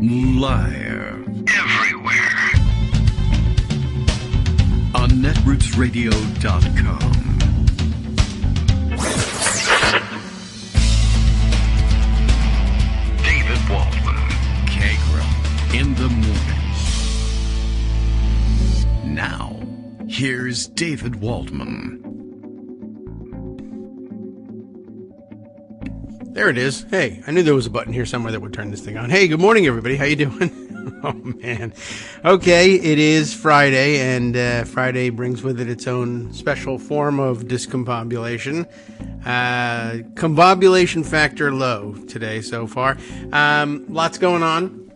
Live. Everywhere. On netrootsradio.com. David Waldman. Kagro. In the morning. Now, here's David Waldman. There it is. Hey, I knew there was a button here somewhere that would turn this thing on. Hey, good morning, everybody. How you doing? Oh, man. Okay, it is Friday, and Friday brings with it its own special form of discombobulation. Combobulation factor low today so far. Lots going on,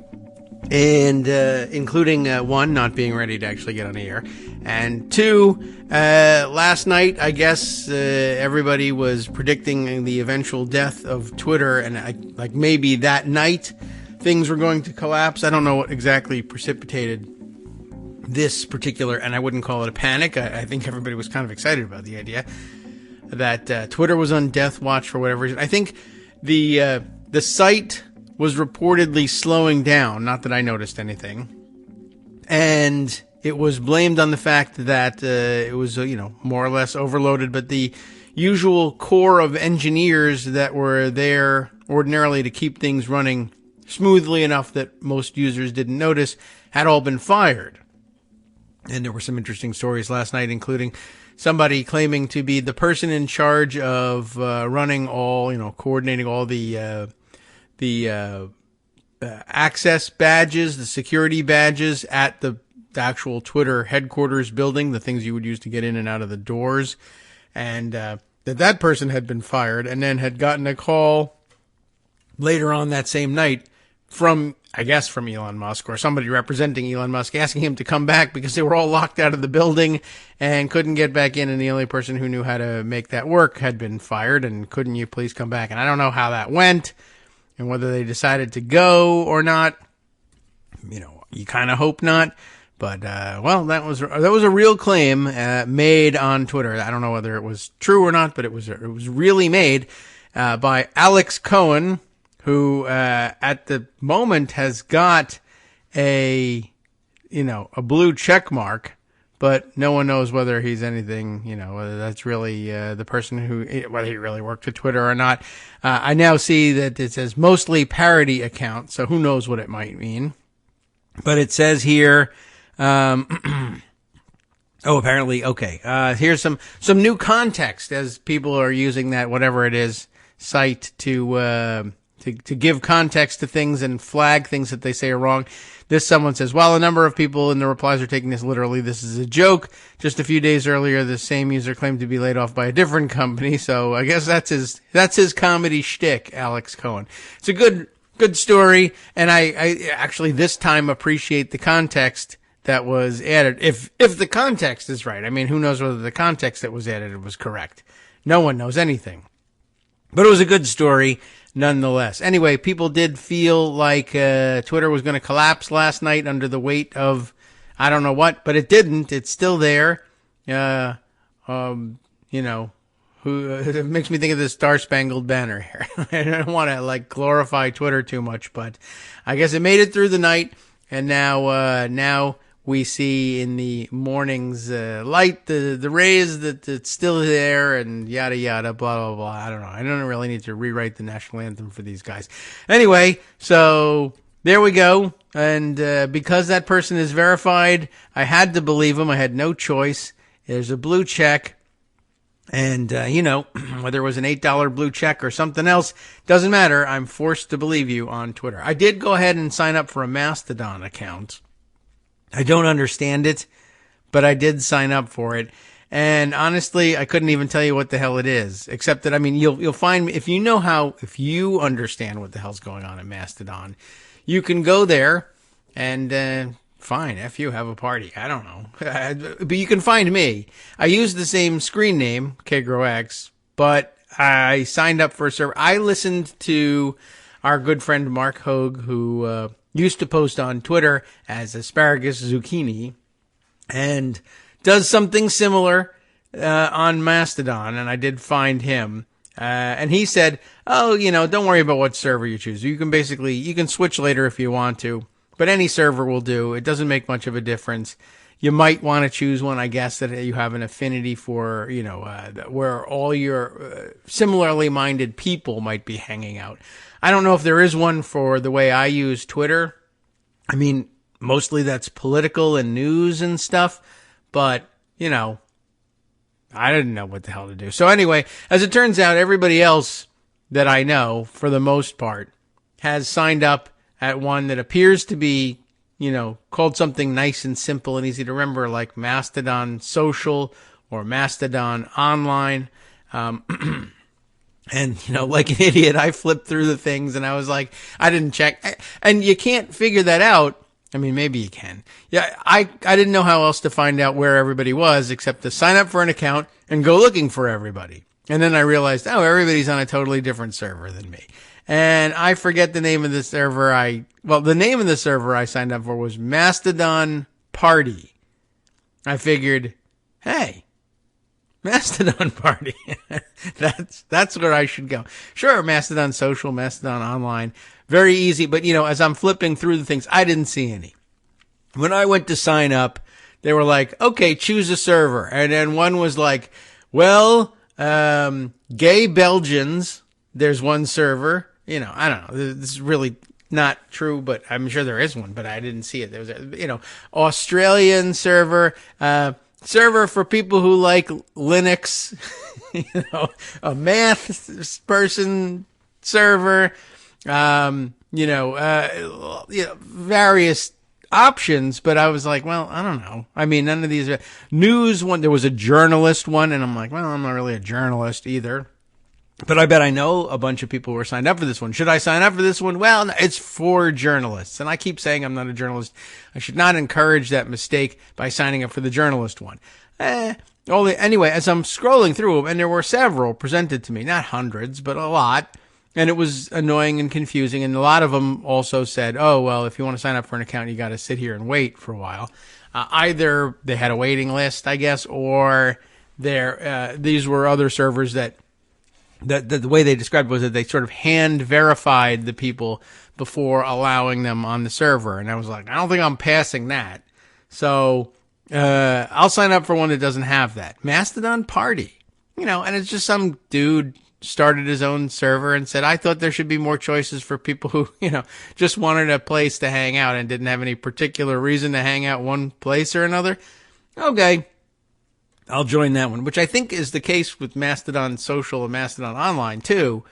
and including one, not being ready to actually get on the air, and two, last night, I guess, everybody was predicting the eventual death of Twitter, and maybe that night things were going to collapse. I don't know what exactly precipitated this particular, and I wouldn't call it a panic. I think everybody was kind of excited about the idea that Twitter was on death watch for whatever reason. I think the site was reportedly slowing down, not that I noticed anything, and it was blamed on the fact that it was, more or less overloaded, but the usual core of engineers that were there ordinarily to keep things running smoothly enough that most users didn't notice had all been fired. And there were some interesting stories last night, including somebody claiming to be the person in charge of running all, coordinating all the access badges, the security badges at the actual Twitter headquarters building, the things you would use to get in and out of the doors, and that person had been fired, and then had gotten a call later on that same night from Elon Musk or somebody representing Elon Musk, asking him to come back because they were all locked out of the building and couldn't get back in, and the only person who knew how to make that work had been fired, and couldn't you please come back? And I don't know how that went and whether they decided to go or not. You kind of hope not. But, that was a real claim, made on Twitter. I don't know whether it was true or not, but it was really made, by Alex Cohen, who, at the moment has got a blue check mark, but no one knows whether he's anything, whether that's really, the person whether he really worked at Twitter or not. I now see that it says mostly parody account, so who knows what it might mean. But it says here, apparently, okay. Here's some new context as people are using that, whatever it is, site to give context to things and flag things that they say are wrong. Someone says, while a number of people in the replies are taking this literally, this is a joke. Just a few days earlier, the same user claimed to be laid off by a different company. So I guess that's his comedy shtick, Alex Cohen. It's a good story. And I actually this time appreciate the context that was added. If the context is right. I mean, who knows whether the context that was added was correct. No one knows anything. But it was a good story nonetheless. Anyway, people did feel like Twitter was going to collapse last night under the weight of I don't know what, but it didn't. It's still there. It makes me think of the Star Spangled Banner here. I don't want to glorify Twitter too much, but I guess it made it through the night, and now we see in the morning's light the rays that it's still there, and yada yada, blah blah blah. I don't know. I don't really need to rewrite the national anthem for these guys. Anyway, so there we go. And because that person is verified, I had to believe him. I had no choice. There's a blue check. And, whether it was an $8 blue check or something else, doesn't matter. I'm forced to believe you on Twitter. I did go ahead and sign up for a Mastodon account. I don't understand it, but I did sign up for it. And honestly, I couldn't even tell you what the hell it is, except that, you'll find, if you understand what the hell's going on in Mastodon, you can go there and, fine, F you, have a party. I don't know. But you can find me. I use the same screen name, KagroX, but I signed up for a server. I listened to our good friend Mark Hogue, who used to post on Twitter as Asparagus Zucchini, and does something similar on Mastodon, and I did find him. And he said, oh, don't worry about what server you choose. You can switch later if you want to, but any server will do. It doesn't make much of a difference. You might want to choose one, I guess, that you have an affinity for, where all your similarly minded people might be hanging out. I don't know if there is one for the way I use Twitter. I mean, mostly that's political and news and stuff, but, I didn't know what the hell to do. So anyway, as it turns out, everybody else that I know, for the most part, has signed up at one that appears to be, called something nice and simple and easy to remember, like Mastodon Social or Mastodon Online. And, like an idiot, I flipped through the things and I was like, I didn't check. And you can't figure that out. I mean, maybe you can. Yeah, I didn't know how else to find out where everybody was except to sign up for an account and go looking for everybody. And then I realized, everybody's on a totally different server than me. And I forget the name of the server the name of the server I signed up for was Mastodon Party. I figured, hey, Mastodon Party. That's where I should go. Sure, Mastodon Social, Mastodon Online. Very easy, but as I'm flipping through the things, I didn't see any. When I went to sign up, they were like, okay, choose a server. And then one was like, gay Belgians, there's one server. I don't know. This is really not true, but I'm sure there is one, but I didn't see it. There was a, Australian server, server for people who like Linux, a math person server, various options, but I was like, well, I don't know. I mean, none of these are news one. There was a journalist one, and I'm like, well, I'm not really a journalist either. But I bet I know a bunch of people who are signed up for this one. Should I sign up for this one? Well, it's for journalists. And I keep saying I'm not a journalist. I should not encourage that mistake by signing up for the journalist one. Anyway, as I'm scrolling through them, and there were several presented to me, not hundreds, but a lot. And it was annoying and confusing. And a lot of them also said, oh, well, if you want to sign up for an account, you got to sit here and wait for a while. Either they had a waiting list, I guess, or these were other servers that the way they described it was that they sort of hand verified the people before allowing them on the server. And I was like, I don't think I'm passing that. So, I'll sign up for one that doesn't have that. Mastodon Party, and it's just some dude started his own server and said, I thought there should be more choices for people who, just wanted a place to hang out and didn't have any particular reason to hang out one place or another. Okay. I'll join that one, which I think is the case with Mastodon Social and Mastodon Online too,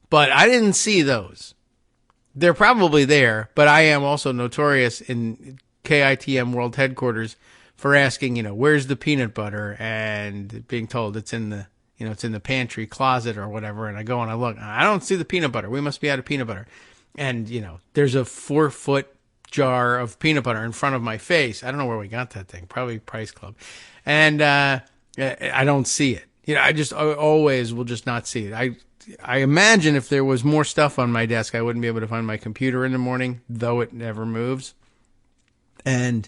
but I didn't see those. They're probably there, but I am also notorious in KITM World Headquarters for asking, where's the peanut butter, and being told it's in the, it's in the pantry closet or whatever, and I go and I look, I don't see the peanut butter. We must be out of peanut butter. And, there's a 4-foot jar of peanut butter in front of my face. I don't know where we got that thing, probably Price Club. And I don't see it. I always will just not see it. I imagine if there was more stuff on my desk, I wouldn't be able to find my computer in the morning, though it never moves. And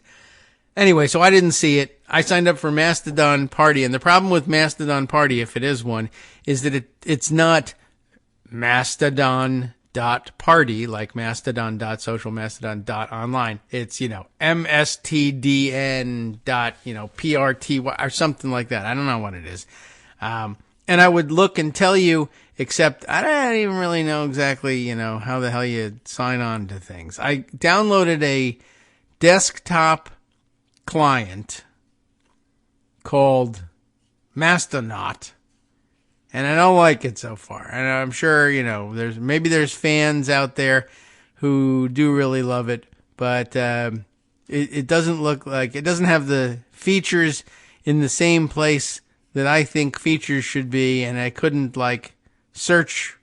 anyway, so I didn't see it. I signed up for Mastodon Party, and the problem with Mastodon Party, if it is one, is that it's not Mastodon.party, like Mastodon.social, Mastodon.online. It's, MSTDN dot, PRTY or something like that. I don't know what it is. And I would look and tell you, except I don't even really know exactly, how the hell you sign on to things. I downloaded a desktop client called Mastonaut. And I don't like it so far. And I'm sure, there's fans out there who do really love it, but it doesn't look like, it doesn't have the features in the same place that I think features should be, and I couldn't I can't search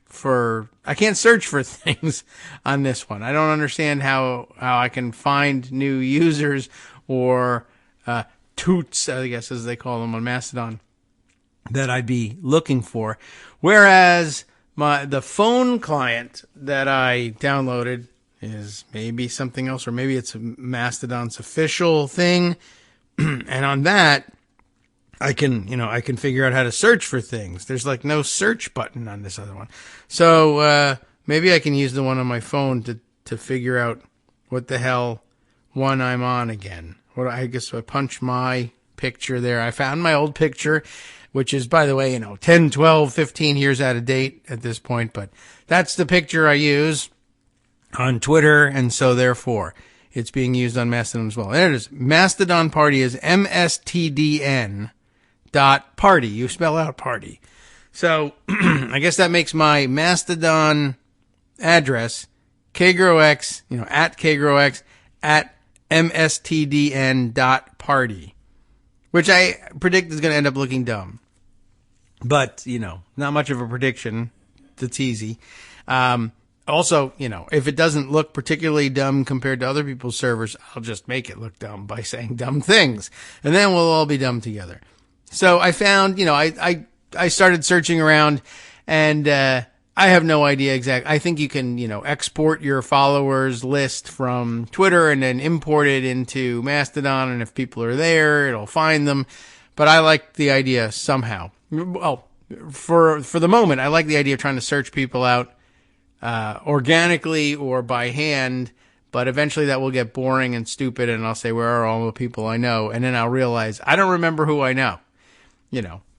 for things on this one. I don't understand how I can find new users or toots, I guess as they call them on Mastodon, that I'd be looking for. Whereas the phone client that I downloaded is maybe something else, or maybe it's Mastodon's official thing. And on that, I can figure out how to search for things. There's like no search button on this other one. So, maybe I can use the one on my phone to figure out what the hell one I'm on again. I guess I punch my picture there. I found my old picture, which is, by the way, 10, 12, 15 years out of date at this point, but that's the picture I use on Twitter, and so therefore it's being used on Mastodon as well. There it is. Mastodon Party is mstdn.party. You spell out party. So I guess that makes my Mastodon address KagroX, at KagroX at mstdn.party, which I predict is going to end up looking dumb. But, not much of a prediction. That's easy. Also, if it doesn't look particularly dumb compared to other people's servers, I'll just make it look dumb by saying dumb things. And then we'll all be dumb together. So I found, I started searching around, and I have no idea exactly. I think you can, export your followers list from Twitter and then import it into Mastodon. And if people are there, it'll find them. But I like the idea somehow. Well, for the moment, I like the idea of trying to search people out organically or by hand. But eventually that will get boring and stupid, and I'll say, where are all the people I know? And then I'll realize I don't remember who I know.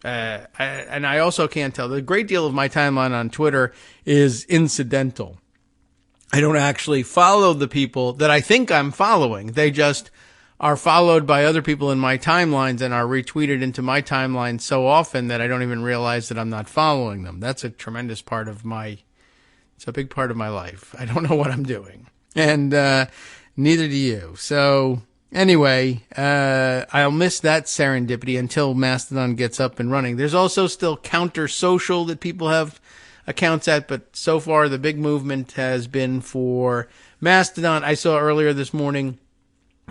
And I also can't tell. The great deal of my timeline on Twitter is incidental. I don't actually follow the people that I think I'm following. They just are followed by other people in my timelines and are retweeted into my timeline so often that I don't even realize that I'm not following them. That's a tremendous part of it's a big part of my life. I don't know what I'm doing. And neither do you. So anyway, I'll miss that serendipity until Mastodon gets up and running. There's also still Counter Social that people have accounts at, but so far the big movement has been for Mastodon. I saw earlier this morning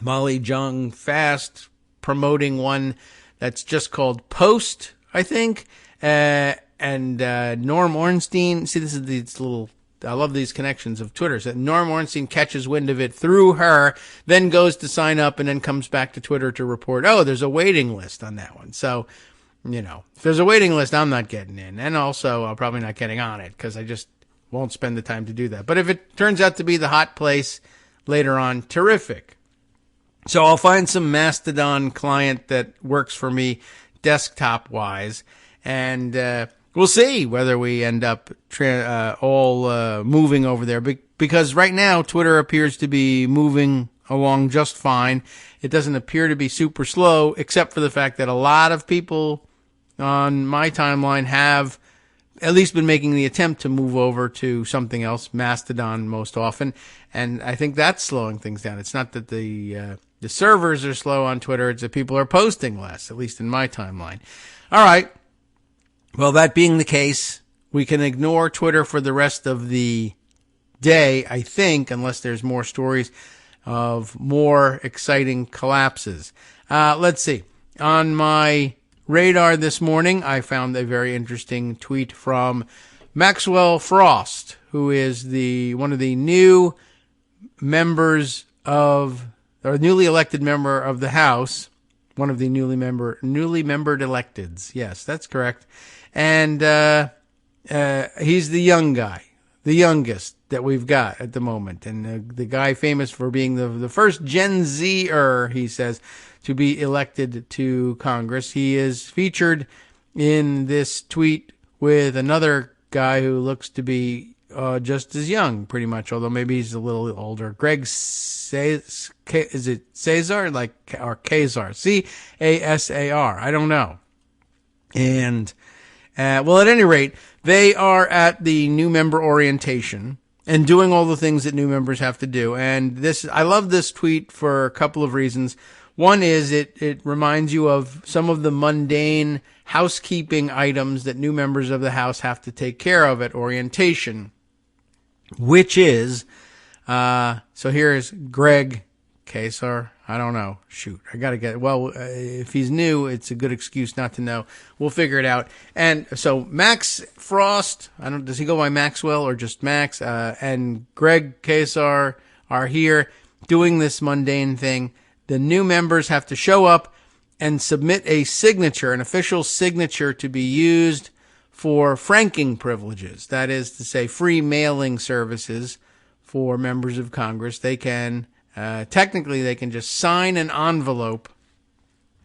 Molly Jung Fast promoting one that's just called Post, I think. And Norm Ornstein, see, this is these little, I love these connections of Twitter. So Norm Ornstein catches wind of it through her, then goes to sign up, and then comes back to Twitter to report, oh, there's a waiting list on that one. So, if there's a waiting list, I'm not getting in. And also, I'm probably not getting on it because I just won't spend the time to do that. But if it turns out to be the hot place later on, terrific. So I'll find some Mastodon client that works for me desktop-wise, and we'll see whether we end up all moving over there. Because right now, Twitter appears to be moving along just fine. It doesn't appear to be super slow, except for the fact that a lot of people on my timeline have at least been making the attempt to move over to something else, Mastodon most often, and I think that's slowing things down. It's not that the servers are slow on Twitter, it's that people are posting less, at least in my timeline. All right. Well, that being the case, we can ignore Twitter for the rest of the day, I think, unless there's more stories of more exciting collapses. Let's see. On my radar this morning, I found a very interesting tweet from Maxwell Frost, who is one of the new members of, or newly elected member of the House, one of the newly membered electeds. Yes, that's correct. And he's the young guy, the youngest that we've got at the moment. And the guy famous for being the first Gen Z-er, he says, to be elected to Congress. He is featured in this tweet with another guy who looks to be just as young, pretty much, although maybe he's a little older. Greg is it Cesar? Or Kazar? C-A-S-A-R. I don't know. And, well, at any rate, they are at the new member orientation and doing all the things that new members have to do. And I love this tweet for a couple of reasons. One is it reminds you of some of the mundane housekeeping items that new members of the House have to take care of at orientation, which is, so here's Greg Kasar. I don't know. Shoot, I gotta get, well, if he's new, it's a good excuse not to know. We'll figure it out. And so Max Frost, does he go by Maxwell or just Max? And Greg Kasar are here doing this mundane thing. The new members have to show up and submit a signature, an official signature to be used for franking privileges. That is to say, free mailing services for members of Congress. They can, technically, they can just sign an envelope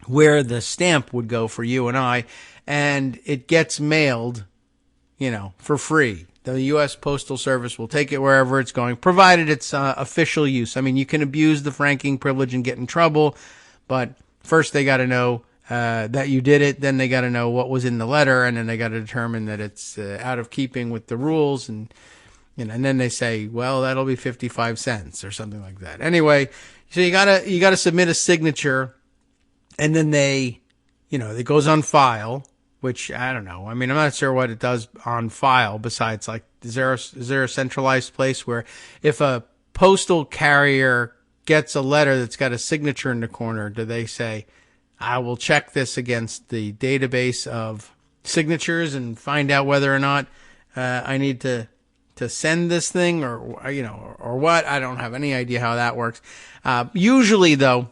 where the stamp would go for you and I, and it gets mailed, for free. The U.S. Postal Service will take it wherever it's going, provided it's official use. I mean, you can abuse the franking privilege and get in trouble, but first they got to know that you did it. Then they got to know what was in the letter, and then they got to determine that it's out of keeping with the rules. And then they say, well, that'll be 55 cents or something like that. Anyway, so you gotta submit a signature, and then it goes on file. Which I don't know. I mean, I'm not sure what it does on file besides, like, is there a centralized place where if a postal carrier gets a letter that's got a signature in the corner, do they say, I will check this against the database of signatures and find out whether or not I need to send this thing or what? I don't have any idea how that works. Usually, though,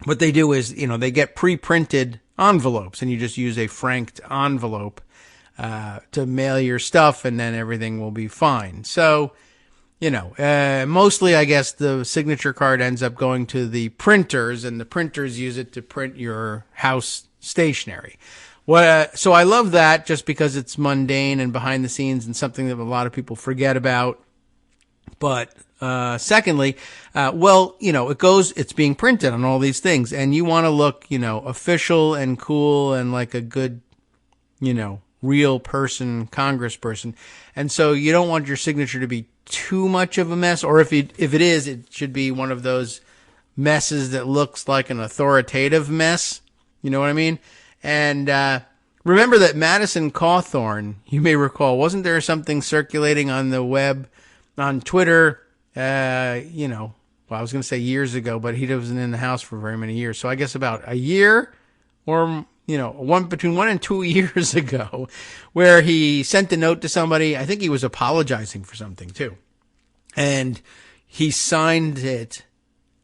what they do is, they get pre-printed envelopes, and you just use a franked envelope to mail your stuff, and then everything will be fine. So, mostly, I guess, the signature card ends up going to the printers, and the printers use it to print your house stationery. So I love that just because it's mundane and behind the scenes and something that a lot of people forget about. But secondly, it's being printed on all these things, and you want to look, official and cool and like a good, real person, congressperson. And so you don't want your signature to be too much of a mess, or if it is, it should be one of those messes that looks like an authoritative mess. You know what I mean? And remember that Madison Cawthorn, you may recall, wasn't there something circulating on the web, on Twitter, I was going to say years ago, but he wasn't in the House for very many years. So I guess about a year or, between 1 and 2 years ago, where he sent a note to somebody. I think he was apologizing for something too. And he signed it,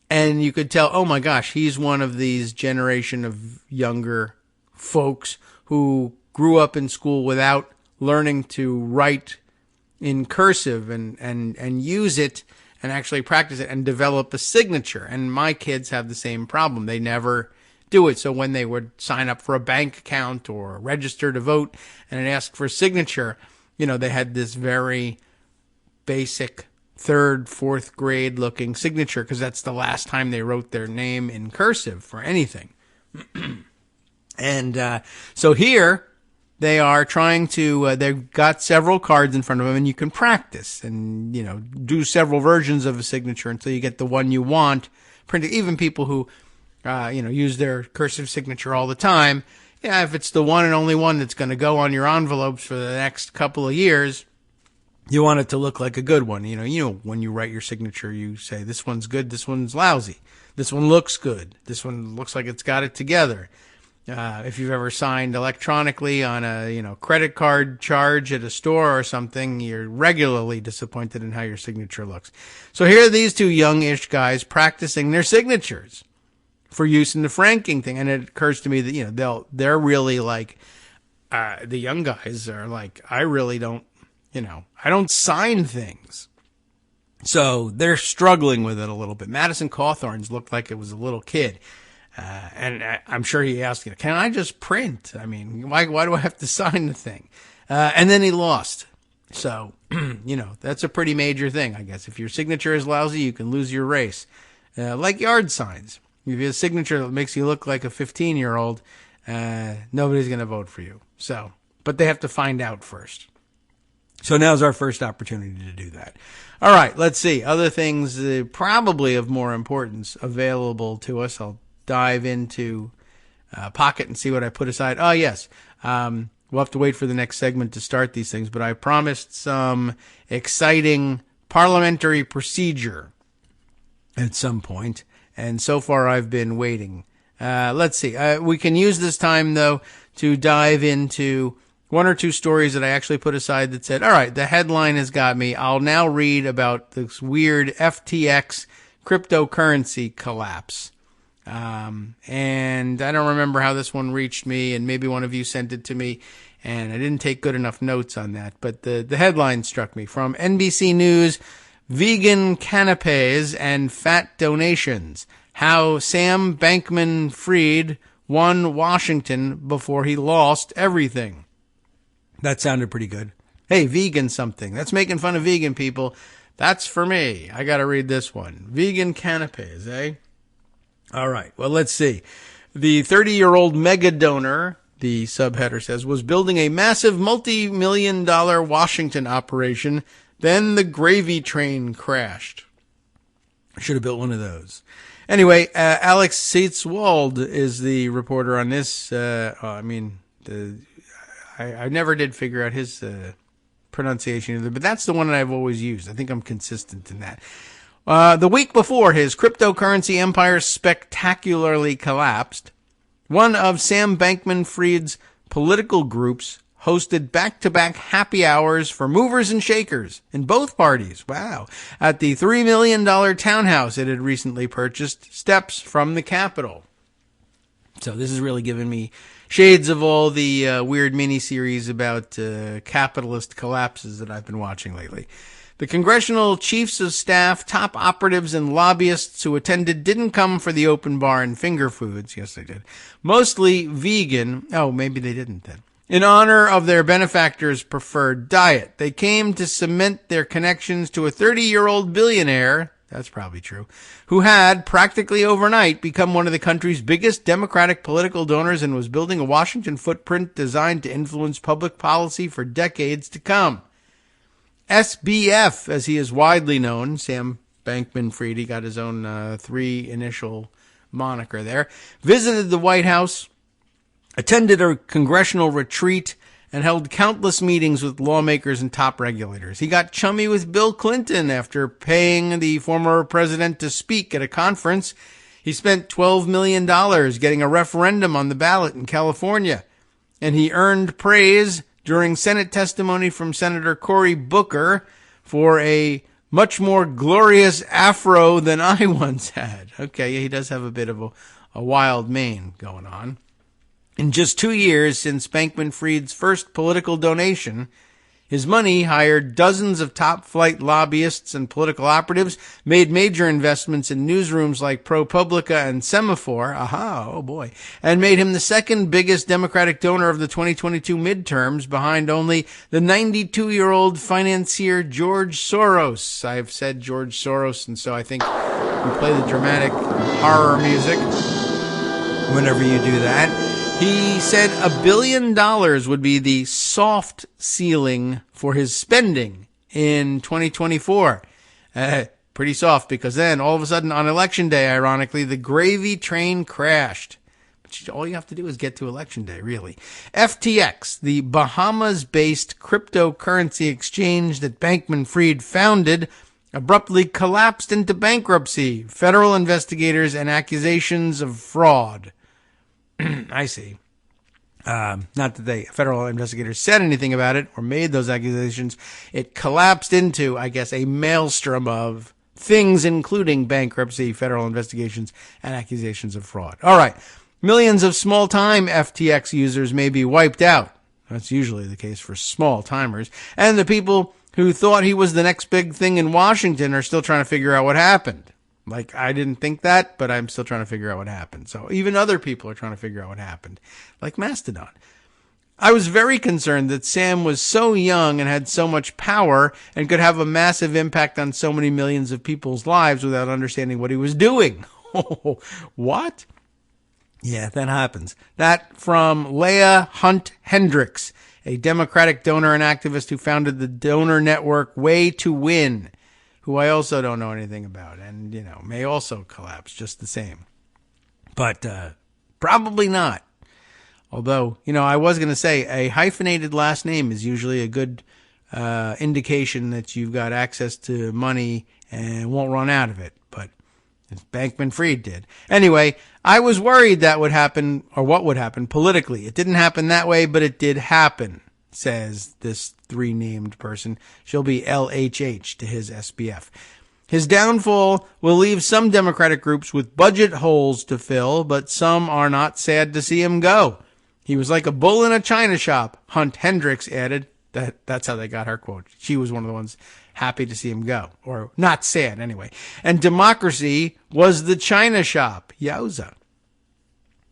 and you could tell, oh my gosh, he's one of these generation of younger folks who grew up in school without learning to write in cursive and use it and actually practice it and develop a signature. And my kids have the same problem. They never do it. So when they would sign up for a bank account or register to vote and ask for a signature, they had this very basic 3rd, 4th grade looking signature, because that's the last time they wrote their name in cursive for anything. And so here they are trying to, they've got several cards in front of them, and you can practice and, do several versions of a signature until you get the one you want printed. Even people who, use their cursive signature all the time. Yeah, if it's the one and only one that's going to go on your envelopes for the next couple of years, you want it to look like a good one. When you write your signature, you say, this one's good, this one's lousy. This one looks good. This one looks like it's got it together. If you've ever signed electronically on a, credit card charge at a store or something, you're regularly disappointed in how your signature looks. So here are these two youngish guys practicing their signatures for use in the franking thing. And it occurs to me that, they're really like, the young guys are like, I really don't, I don't sign things. So they're struggling with it a little bit. Madison Cawthorn's looked like it was a little kid. And I'm sure he asked, can I just print? I mean, why do I have to sign the thing? And then he lost. So, that's a pretty major thing, I guess. If your signature is lousy, you can lose your race. Like yard signs. If you have a signature that makes you look like a 15-year-old, nobody's going to vote for you. So, but they have to find out first. So now's our first opportunity to do that. All right, let's see. Other things probably of more importance available to us. I'll dive into Pocket and see what I put aside. Oh, yes. We'll have to wait for the next segment to start these things, but I promised some exciting parliamentary procedure at some point, and so far I've been waiting. Let's see. We can use this time, though, to dive into one or two stories that I actually put aside that said, all right, the headline has got me. I'll now read about this weird FTX cryptocurrency collapse. And I don't remember how this one reached me, and maybe one of you sent it to me, and I didn't take good enough notes on that. But the headline struck me from NBC News: Vegan canapes and fat donations. How Sam Bankman-Fried won Washington before he lost everything. That sounded pretty good. Hey, vegan something. That's making fun of vegan people. That's for me. I got to read this one. Vegan canapes, eh? All right. Well, let's see. The 30-year-old mega donor, the subheader says, was building a massive multi-million-dollar Washington operation. Then the gravy train crashed. I should have built one of those. Anyway, Alex Seitzwald is the reporter on this. I never did figure out his pronunciation either, but that's the one that I've always used. I think I'm consistent in that. The week before his cryptocurrency empire spectacularly collapsed, one of Sam Bankman-Fried's political groups hosted back-to-back happy hours for movers and shakers in both parties. Wow. At the $3 million townhouse it had recently purchased steps from the Capitol. So this is really giving me shades of all the weird miniseries about capitalist collapses that I've been watching lately. The congressional chiefs of staff, top operatives, and lobbyists who attended didn't come for the open bar and finger foods. Yes, they did. Mostly vegan. Oh, maybe they didn't then. In honor of their benefactor's preferred diet, they came to cement their connections to a 30-year-old billionaire, that's probably true, who had, practically overnight, become one of the country's biggest Democratic political donors and was building a Washington footprint designed to influence public policy for decades to come. SBF, as he is widely known, Sam Bankman-Fried, he got his own 3-initial moniker there, visited the White House, attended a congressional retreat, and held countless meetings with lawmakers and top regulators. He got chummy with Bill Clinton after paying the former president to speak at a conference. He spent $12 million getting a referendum on the ballot in California. And he earned praise during Senate testimony from Senator Cory Booker for a much more glorious afro than I once had. Okay, he does have a bit of a wild mane going on. In just 2 years since Bankman-Fried's first political donation, his money hired dozens of top-flight lobbyists and political operatives, made major investments in newsrooms like ProPublica and Semaphore, and made him the second biggest Democratic donor of the 2022 midterms, behind only the 92-year-old financier George Soros. I've said George Soros, and so I think we play the dramatic horror music whenever you do that. He said $1 billion would be the soft ceiling for his spending in 2024. Pretty soft, because then all of a sudden on Election Day, ironically, the gravy train crashed. But all you have to do is get to Election Day, really. FTX, the Bahamas-based cryptocurrency exchange that Bankman-Fried founded, abruptly collapsed into bankruptcy. Federal investigators and accusations of fraud. I see. Not that federal investigators said anything about it or made those accusations. It collapsed into, I guess, a maelstrom of things, including bankruptcy, federal investigations, and accusations of fraud. All right. Millions of small-time FTX users may be wiped out. That's usually the case for small-timers. And the people who thought he was the next big thing in Washington are still trying to figure out what happened. Like, I didn't think that, but I'm still trying to figure out what happened. So even other people are trying to figure out what happened, like Mastodon. I was very concerned that Sam was so young and had so much power and could have a massive impact on so many millions of people's lives without understanding what he was doing. What? Yeah, that happens. That from Leah Hunt Hendricks, a Democratic donor and activist who founded the donor network Way to Win, who I also don't know anything about, and, may also collapse just the same. But probably not. Although, I was going to say a hyphenated last name is usually a good indication that you've got access to money and won't run out of it. But Bankman-Fried did. Anyway, I was worried that would happen, or what would happen politically. It didn't happen that way, but it did happen, says this 3-named person. She'll be LHH to his SBF. His downfall will leave some Democratic groups with budget holes to fill, but some are not sad to see him go. He was like a bull in a china shop, Hunt Hendricks added. That's how they got her quote. She was one of the ones happy to see him go, or not sad anyway. And democracy was the china shop. Yowza.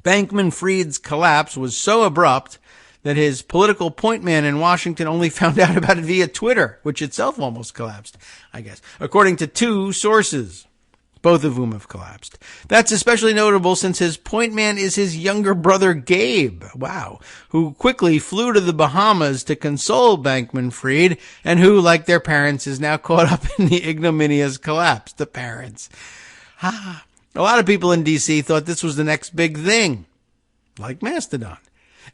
Bankman-Fried's collapse was so abrupt that his political point man in Washington only found out about it via Twitter, which itself almost collapsed, I guess, according to two sources, both of whom have collapsed. That's especially notable since his point man is his younger brother, Gabe, who quickly flew to the Bahamas to console Bankman-Fried, and who, like their parents, is now caught up in the ignominious collapse. The parents. A lot of people in D.C. thought this was the next big thing, like Mastodon.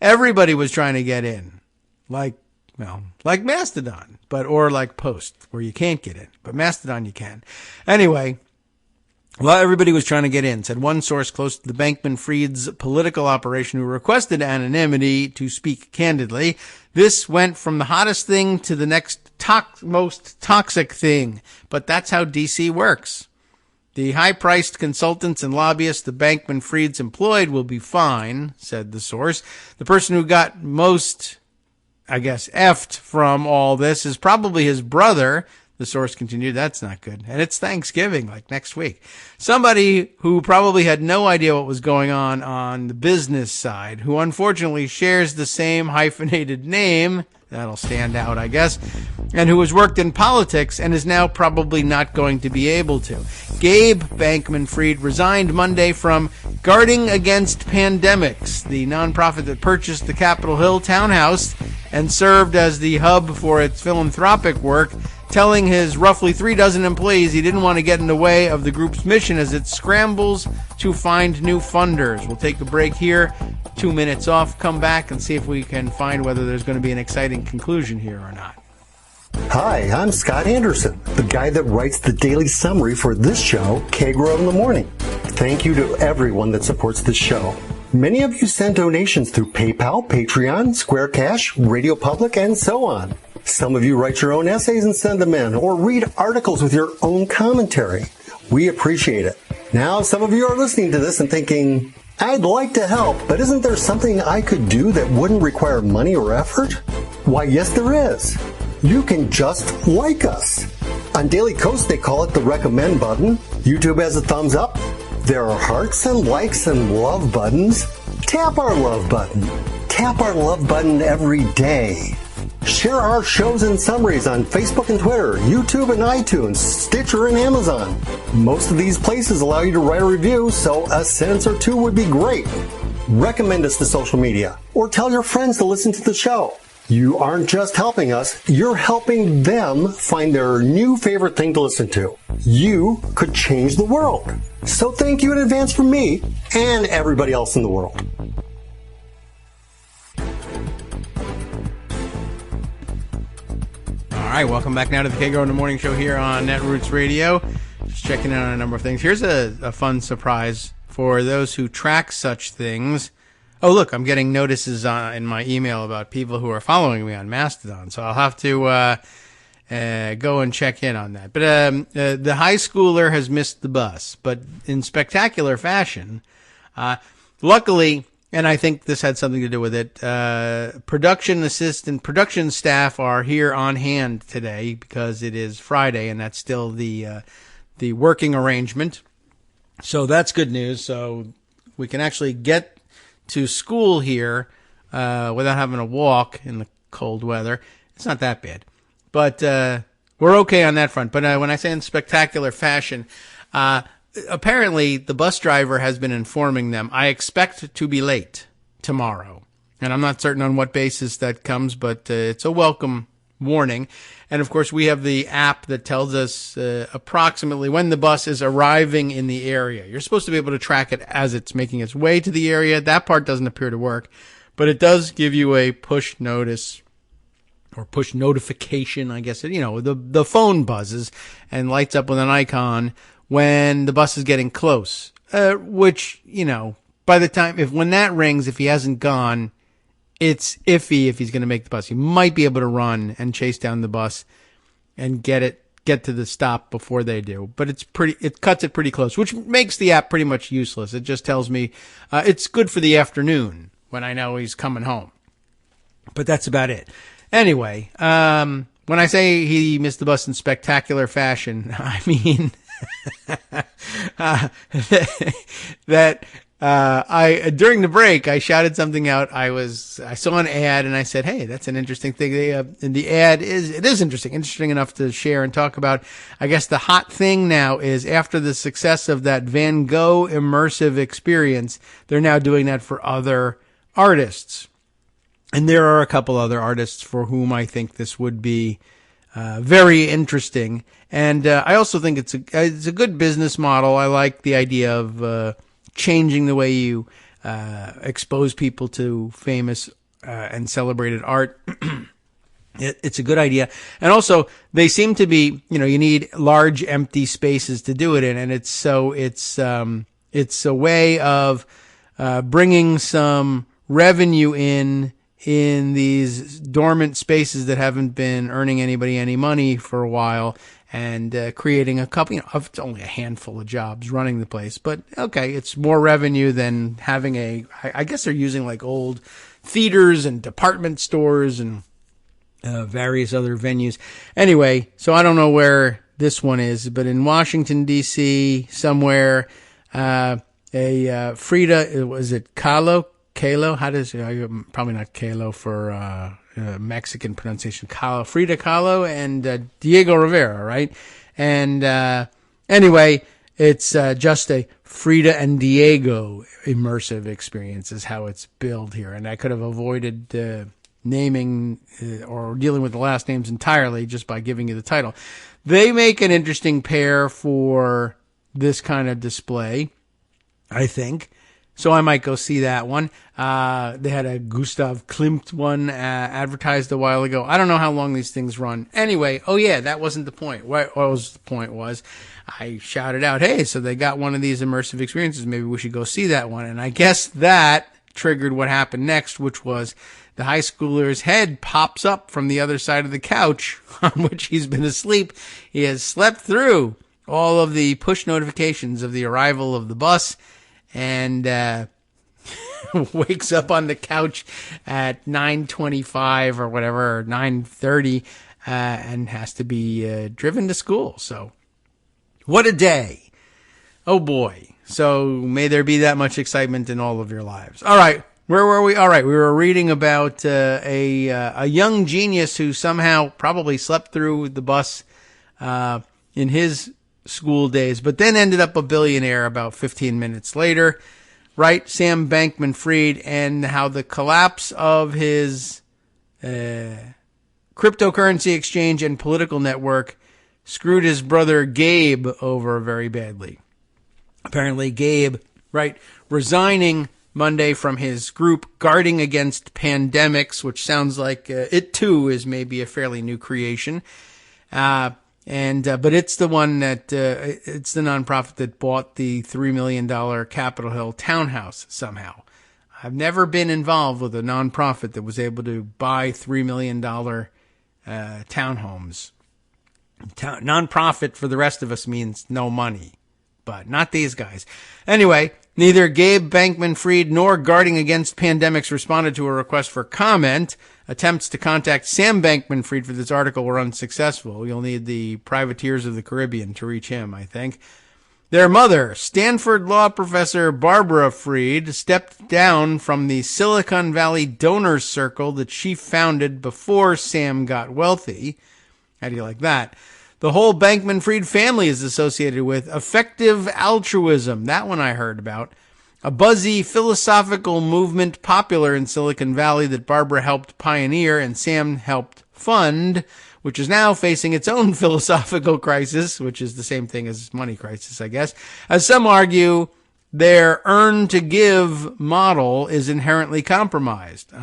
Everybody was trying to get in, like Mastodon, or like Post, where you can't get in, but Mastodon you can. Anyway, everybody was trying to get in, said one source close to the Bankman-Fried's political operation who requested anonymity to speak candidly. This went from the hottest thing to the next most toxic thing, but that's how DC works. The high-priced consultants and lobbyists the Bankman-Fried's employed will be fine, said the source. The person who got most, effed from all this is probably his brother. The source continued, that's not good. And it's Thanksgiving, like next week. Somebody who probably had no idea what was going on the business side, who unfortunately shares the same hyphenated name, that'll stand out, I guess, and who has worked in politics and is now probably not going to be able to. Gabe Bankman-Fried resigned Monday from Guarding Against Pandemics, the nonprofit that purchased the Capitol Hill townhouse and served as the hub for its philanthropic work, telling his roughly 36 employees he didn't want to get in the way of the group's mission as it scrambles to find new funders. We'll take a break here, 2 minutes off, come back and see if we can find whether there's going to be an exciting conclusion here or not. Hi, I'm Scott Anderson, the guy that writes the daily summary for this show, Kagro in the Morning. Thank you to everyone that supports this show. Many of you send donations through PayPal, Patreon, Square Cash, Radio Public, and so on. Some of you write your own essays and send them in, or read articles with your own commentary. We appreciate it. Now, some of you are listening to this and thinking, I'd like to help, but isn't there something I could do that wouldn't require money or effort? Why, yes, there is. You can just like us. On Daily Kos, they call it the recommend button. YouTube has a thumbs up. There are hearts and likes and love buttons. Tap our love button. Tap our love button every day. Share our shows and summaries on Facebook and Twitter, YouTube and iTunes, Stitcher and Amazon. Most of these places allow you to write a review, so a sentence or two would be great. Recommend us to social media, or tell your friends to listen to the show. You aren't just helping us, you're helping them find their new favorite thing to listen to. You could change the world. So thank you in advance from me and everybody else in the world. All right, welcome back now to the Kagro in the Morning Show here on Netroots Radio. Just checking in on a number of things. Here's a fun surprise for those who track such things. Oh, look, I'm getting notices in my email about people who are following me on Mastodon, so I'll have to go and check in on that. But the high schooler has missed the bus, but in spectacular fashion. Luckily, and I think this had something to do with it, production staff are here on hand today because it is Friday, and that's still the working arrangement. So that's good news. So we can actually get to school here without having to walk in the cold weather. It's not that bad. But we're okay on that front. But when I say in spectacular fashion, apparently the bus driver has been informing them, I expect to be late tomorrow. And I'm not certain on what basis that comes, but it's a welcome warning. And, of course, we have the app that tells us approximately when the bus is arriving in the area. You're supposed to be able to track it as it's making its way to the area. That part doesn't appear to work, but it does give you a push notice or push notification, I guess. The phone buzzes and lights up with an icon when the bus is getting close, which, by the time, when that rings, if he hasn't gone, it's iffy if he's going to make the bus. He might be able to run and chase down the bus and get it get to the stop before they do, but it cuts it pretty close, which makes the app pretty much useless. It just tells me, it's good for the afternoon when I know he's coming home, but that's about it. Anyway, when I say he missed the bus in spectacular fashion, I mean, during the break, I shouted something out. I saw an ad and I said, hey, that's an interesting thing. And the ad is interesting enough to share and talk about. I guess the hot thing now is after the success of that Van Gogh immersive experience, they're now doing that for other artists. And there are a couple other artists for whom I think this would be very interesting. And I also think it's a good business model. I like the idea of changing the way you expose people to famous and celebrated art. It's a good idea. And also, they seem to be, you need large empty spaces to do it in. And it's a way of bringing some revenue in these dormant spaces that haven't been earning anybody any money for a while, and creating a couple, it's only a handful of jobs running the place, but okay, it's more revenue than having I guess they're using like old theaters and department stores and various other venues. Anyway, so I don't know where this one is, but in Washington, D.C., somewhere, Frida, was it Kahlo? Probably not Kahlo for Mexican pronunciation, Kahlo, Frida Kahlo and Diego Rivera, right? And anyway, it's just a Frida and Diego immersive experience is how it's billed here. And I could have avoided naming or dealing with the last names entirely just by giving you the title. They make an interesting pair for this kind of display, I think. So I might go see that one. They had a Gustav Klimt one advertised a while ago. I don't know how long these things run. Anyway, oh yeah, that wasn't the point. What was the point was I shouted out, hey, so they got one of these immersive experiences. Maybe we should go see that one. And I guess that triggered what happened next, which was the high schooler's head pops up from the other side of the couch on which he's been asleep. He has slept through all of the push notifications of the arrival of the bus, and wakes up on the couch at 9:25 or whatever, or 9:30, and has to be driven to school. So, what a day. Oh boy. So, may there be that much excitement in all of your lives. All right. Where were we? All right. We were reading about a young genius who somehow probably slept through the bus in his school days, but then ended up a billionaire about 15 minutes later, right? Sam Bankman-Fried, and how the collapse of his cryptocurrency exchange and political network screwed his brother Gabe over very badly. Apparently Gabe, right, resigning Monday from his group Guarding Against Pandemics, which sounds like it too is maybe a fairly new creation. But it's the one that, it's the nonprofit that bought the $3 million Capitol Hill townhouse somehow. I've never been involved with a nonprofit that was able to buy $3 million, townhomes. Nonprofit for the rest of us means no money, but not these guys. Anyway, neither Gabe Bankman-Fried nor Guarding Against Pandemics responded to a request for comment. Attempts to contact Sam Bankman-Fried for this article were unsuccessful. You'll need the Privateers of the Caribbean to reach him, I think. Their mother, Stanford law professor Barbara Fried, stepped down from the Silicon Valley donors circle that she founded before Sam got wealthy. How do you like that? The whole Bankman-Fried family is associated with effective altruism. That one I heard about. A buzzy philosophical movement popular in Silicon Valley that Barbara helped pioneer and Sam helped fund, which is now facing its own philosophical crisis, which is the same thing as money crisis, I guess. As some argue, their earn-to-give model is inherently compromised.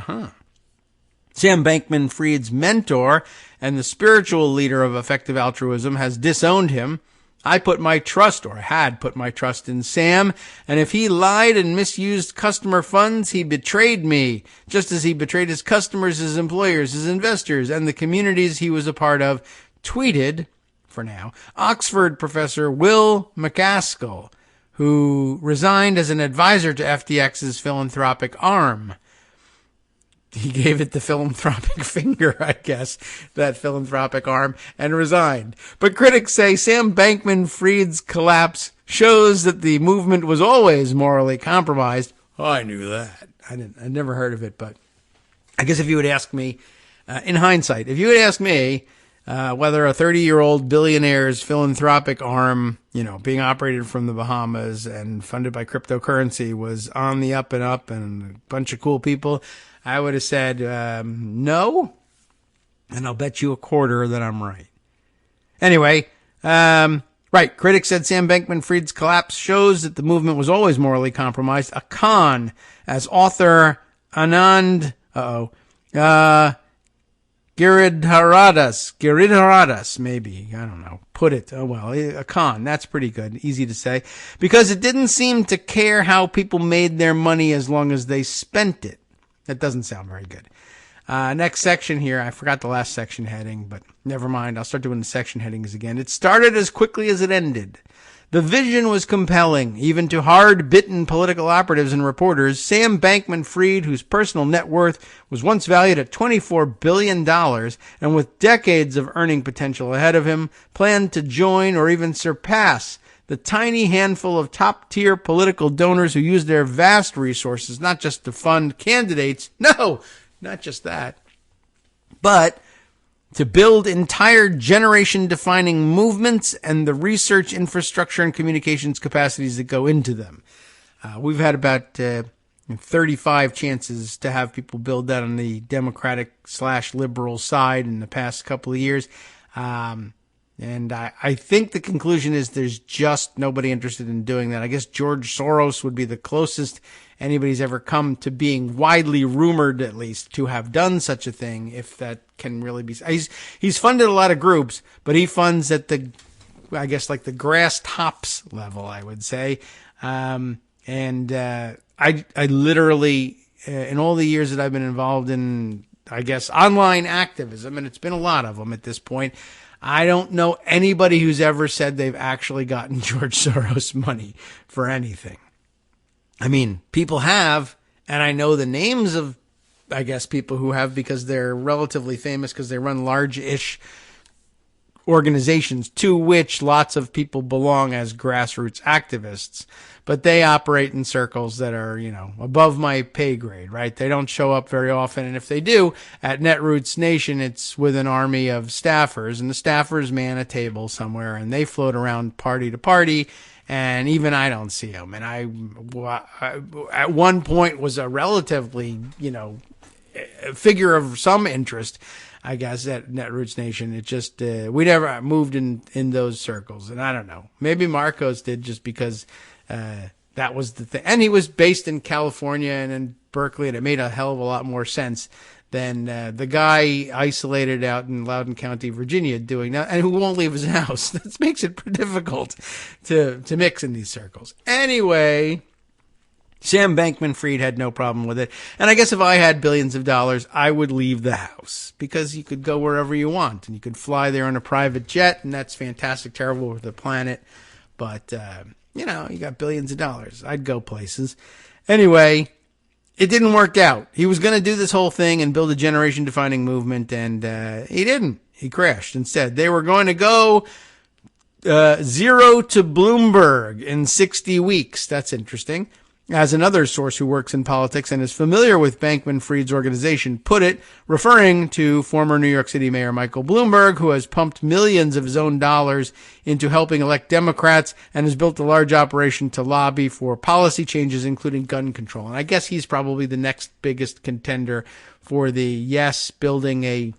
Sam Bankman-Fried's mentor and the spiritual leader of effective altruism has disowned him. I put my trust, or had put my trust in Sam, and if he lied and misused customer funds, he betrayed me, just as he betrayed his customers, his employers, his investors, and the communities he was a part of, tweeted for now. Oxford professor Will MacAskill, who resigned as an advisor to FTX's philanthropic arm. He gave it the philanthropic finger, I guess, that philanthropic arm, and resigned. But critics say Sam Bankman-Fried's collapse shows that the movement was always morally compromised. Oh, I knew that. I'd never heard of it, but I guess if you would ask me, in hindsight, if you would ask me whether a 30-year-old billionaire's philanthropic arm, being operated from the Bahamas and funded by cryptocurrency was on the up and up and a bunch of cool people, I would have said no, and I'll bet you a quarter that I'm right. Anyway, right, critics said Sam Bankman-Fried's collapse shows that the movement was always morally compromised. A con, as author Anand Giridharadas, maybe, I don't know, put it. Oh, well, a con, that's pretty good, easy to say, because it didn't seem to care how people made their money as long as they spent it. That doesn't sound very good. Next section here, I forgot the last section heading, but never mind, I'll start doing the section headings again. It started as quickly as it ended. The vision was compelling, even to hard-bitten political operatives and reporters. Sam Bankman-Fried, whose personal net worth was once valued at $24 billion, and with decades of earning potential ahead of him, planned to join or even surpass the tiny handful of top-tier political donors who use their vast resources not just to fund candidates, no, not just that, but to build entire generation-defining movements and the research infrastructure and communications capacities that go into them. We've had about 35 chances to have people build that on the Democratic/liberal side in the past couple of years. And I think the conclusion is there's just nobody interested in doing that. I guess George Soros would be the closest anybody's ever come to being widely rumored, at least, to have done such a thing, if that can really be. He's funded a lot of groups, but he funds at the grass tops level, I would say. I literally, in all the years that I've been involved in, I guess, online activism, and it's been a lot of them at this point, I don't know anybody who's ever said they've actually gotten George Soros money for anything. I mean, people have, and I know the names of, I guess, people who have because they're relatively famous because they run large-ish organizations to which lots of people belong as grassroots activists. But they operate in circles that are, above my pay grade, right? They don't show up very often. And if they do, at Netroots Nation, it's with an army of staffers. And the staffers man a table somewhere and they float around party to party. And even I don't see them. And I at one point was a relatively, figure of some interest, I guess, at Netroots Nation. It just, we never moved in those circles. And I don't know. Maybe Marcos did just because that was the thing. And he was based in California and in Berkeley, and it made a hell of a lot more sense than the guy isolated out in Loudoun County, Virginia, doing that, and who won't leave his house. That makes it difficult to mix in these circles. Anyway, Sam Bankman-Fried had no problem with it. And I guess if I had billions of dollars, I would leave the house because you could go wherever you want and you could fly there on a private jet, and that's fantastic, terrible for the planet. But, you got billions of dollars. I'd go places. Anyway, it didn't work out. He was going to do this whole thing and build a generation-defining movement, and he didn't. He crashed instead. They were going to go zero to Bloomberg in 60 weeks. That's interesting. As another source who works in politics and is familiar with Bankman-Fried's organization put it, referring to former New York City Mayor Michael Bloomberg, who has pumped millions of his own dollars into helping elect Democrats and has built a large operation to lobby for policy changes, including gun control. And I guess he's probably the next biggest contender for building a,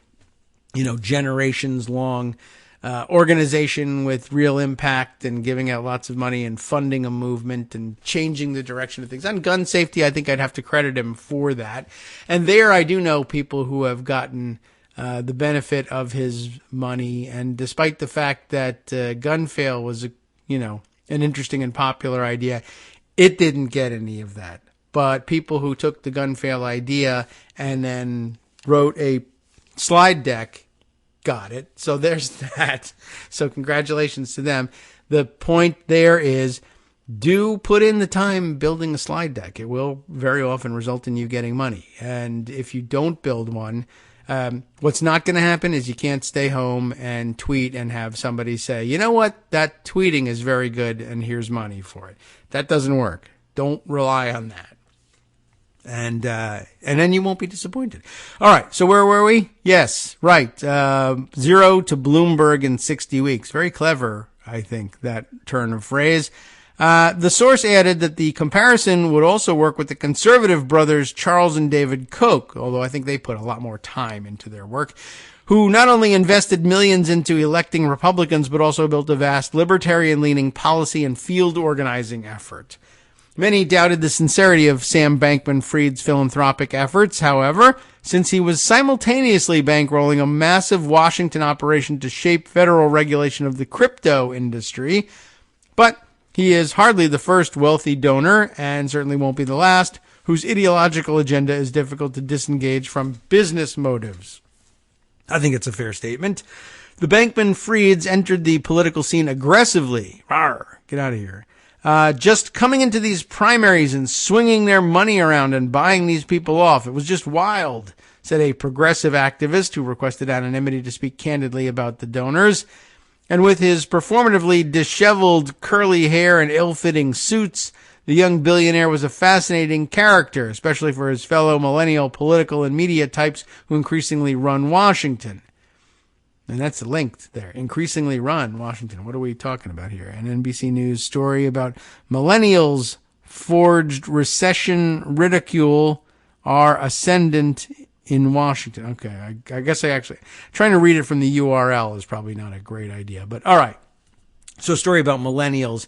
generations-long organization with real impact and giving out lots of money and funding a movement and changing the direction of things. On gun safety, I think I'd have to credit him for that. And there I do know people who have gotten the benefit of his money. And despite the fact that gun fail was, an interesting and popular idea, it didn't get any of that. But people who took the gun fail idea and then wrote a slide deck got it. So there's that. So congratulations to them. The point there is, do put in the time building a slide deck. It will very often result in you getting money. And if you don't build one, what's not going to happen is you can't stay home and tweet and have somebody say, you know what, that tweeting is very good and here's money for it. That doesn't work. Don't rely on that. And then you won't be disappointed. All right. So where were we? Yes. Right. 0 to Bloomberg in 60 weeks. Very clever, I think, that turn of phrase. The source added that the comparison would also work with the conservative brothers Charles and David Koch, although I think they put a lot more time into their work, who not only invested millions into electing Republicans, but also built a vast libertarian-leaning policy and field organizing effort. Many doubted the sincerity of Sam Bankman-Fried's philanthropic efforts, however, since he was simultaneously bankrolling a massive Washington operation to shape federal regulation of the crypto industry. But he is hardly the first wealthy donor, and certainly won't be the last, whose ideological agenda is difficult to disengage from business motives. I think it's a fair statement. The Bankman-Frieds entered the political scene aggressively. Rawr, get out of here. Just coming into these primaries and swinging their money around and buying these people off. It was just wild, said a progressive activist who requested anonymity to speak candidly about the donors. And with his performatively disheveled curly hair and ill-fitting suits, the young billionaire was a fascinating character, especially for his fellow millennial political and media types who increasingly run Washington. And that's linked there. Increasingly run Washington. What are we talking about here? An NBC News story about millennials forged recession ridicule are ascendant in Washington. Okay, I guess trying to read it from the URL is probably not a great idea. But all right. So a story about millennials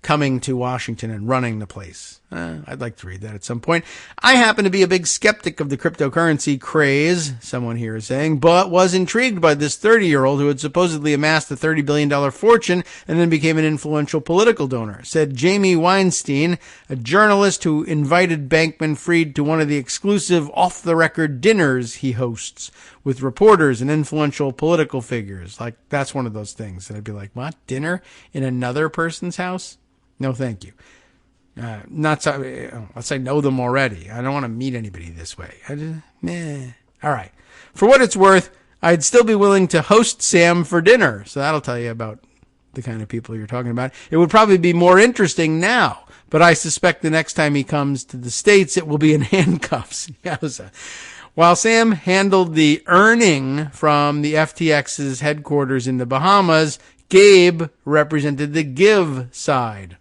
coming to Washington and running the place. I'd like to read that at some point. I happen to be a big skeptic of the cryptocurrency craze, someone here is saying, but was intrigued by this 30-year-old who had supposedly amassed a $30 billion fortune and then became an influential political donor, said Jamie Weinstein, a journalist who invited Bankman-Fried to one of the exclusive off-the-record dinners he hosts with reporters and influential political figures. Like, that's one of those things that I'd be like, what? Dinner in another person's house? No, thank you. Unless I know them already. I don't want to meet anybody this way. All right. For what it's worth, I'd still be willing to host Sam for dinner. So that'll tell you about the kind of people you're talking about. It would probably be more interesting now, but I suspect the next time he comes to the States, it will be in handcuffs. While Sam handled the earning from the FTX's headquarters in the Bahamas, Gabe represented the give side.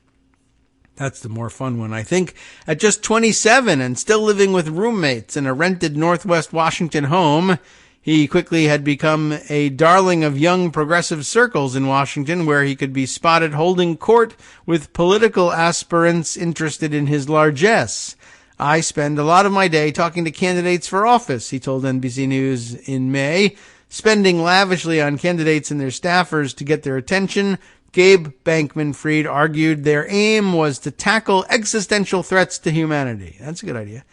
That's the more fun one, I think. At just 27 and still living with roommates in a rented Northwest Washington home, he quickly had become a darling of young progressive circles in Washington, where he could be spotted holding court with political aspirants interested in his largesse. I spend a lot of my day talking to candidates for office, he told NBC News in May, spending lavishly on candidates and their staffers to get their attention. Gabe Bankman-Fried argued their aim was to tackle existential threats to humanity. That's a good idea.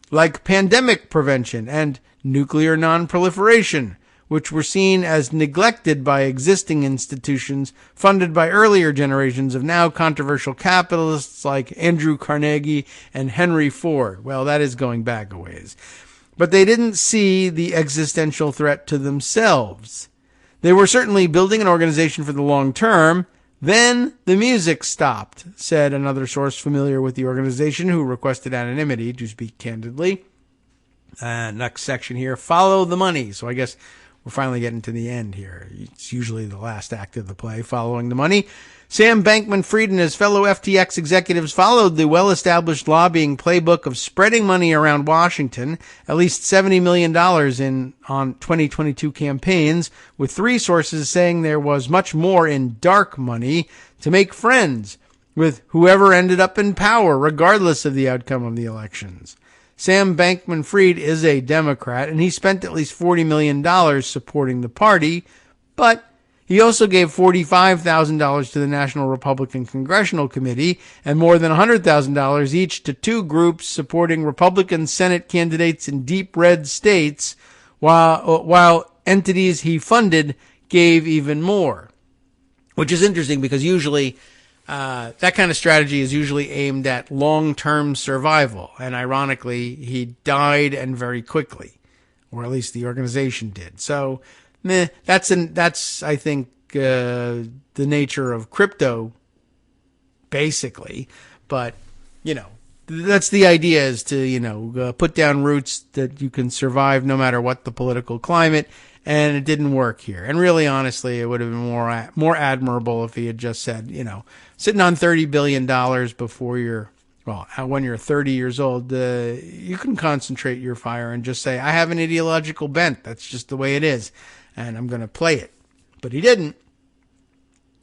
Like pandemic prevention and nuclear non-proliferation, which were seen as neglected by existing institutions funded by earlier generations of now controversial capitalists like Andrew Carnegie and Henry Ford. Well, that is going back a ways. But they didn't see the existential threat to themselves. They were certainly building an organization for the long term. Then the music stopped, said another source familiar with the organization who requested anonymity to speak candidly. Next section here, follow the money. So I guess we're finally getting to the end here. It's usually the last act of the play, following the money. Sam Bankman-Fried and his fellow FTX executives followed the well-established lobbying playbook of spreading money around Washington, at least $70 million on 2022 campaigns, with three sources saying there was much more in dark money to make friends with whoever ended up in power, regardless of the outcome of the elections. Sam Bankman-Fried is a Democrat, and he spent at least $40 million supporting the party, but he also gave $45,000 to the National Republican Congressional Committee and more than $100,000 each to two groups supporting Republican Senate candidates in deep red states, while entities he funded gave even more, which is interesting because usually that kind of strategy is usually aimed at long-term survival. And ironically, he died, and very quickly, or at least the organization did. So that's I think the nature of crypto, basically. But that's the idea, is to put down roots that you can survive no matter what the political climate. And it didn't work here. And really, honestly, it would have been more admirable if he had just said, sitting on $30 billion when you're 30 years old, you can concentrate your fire and just say, I have an ideological bent. That's just the way it is. And I'm going to play it. But he didn't.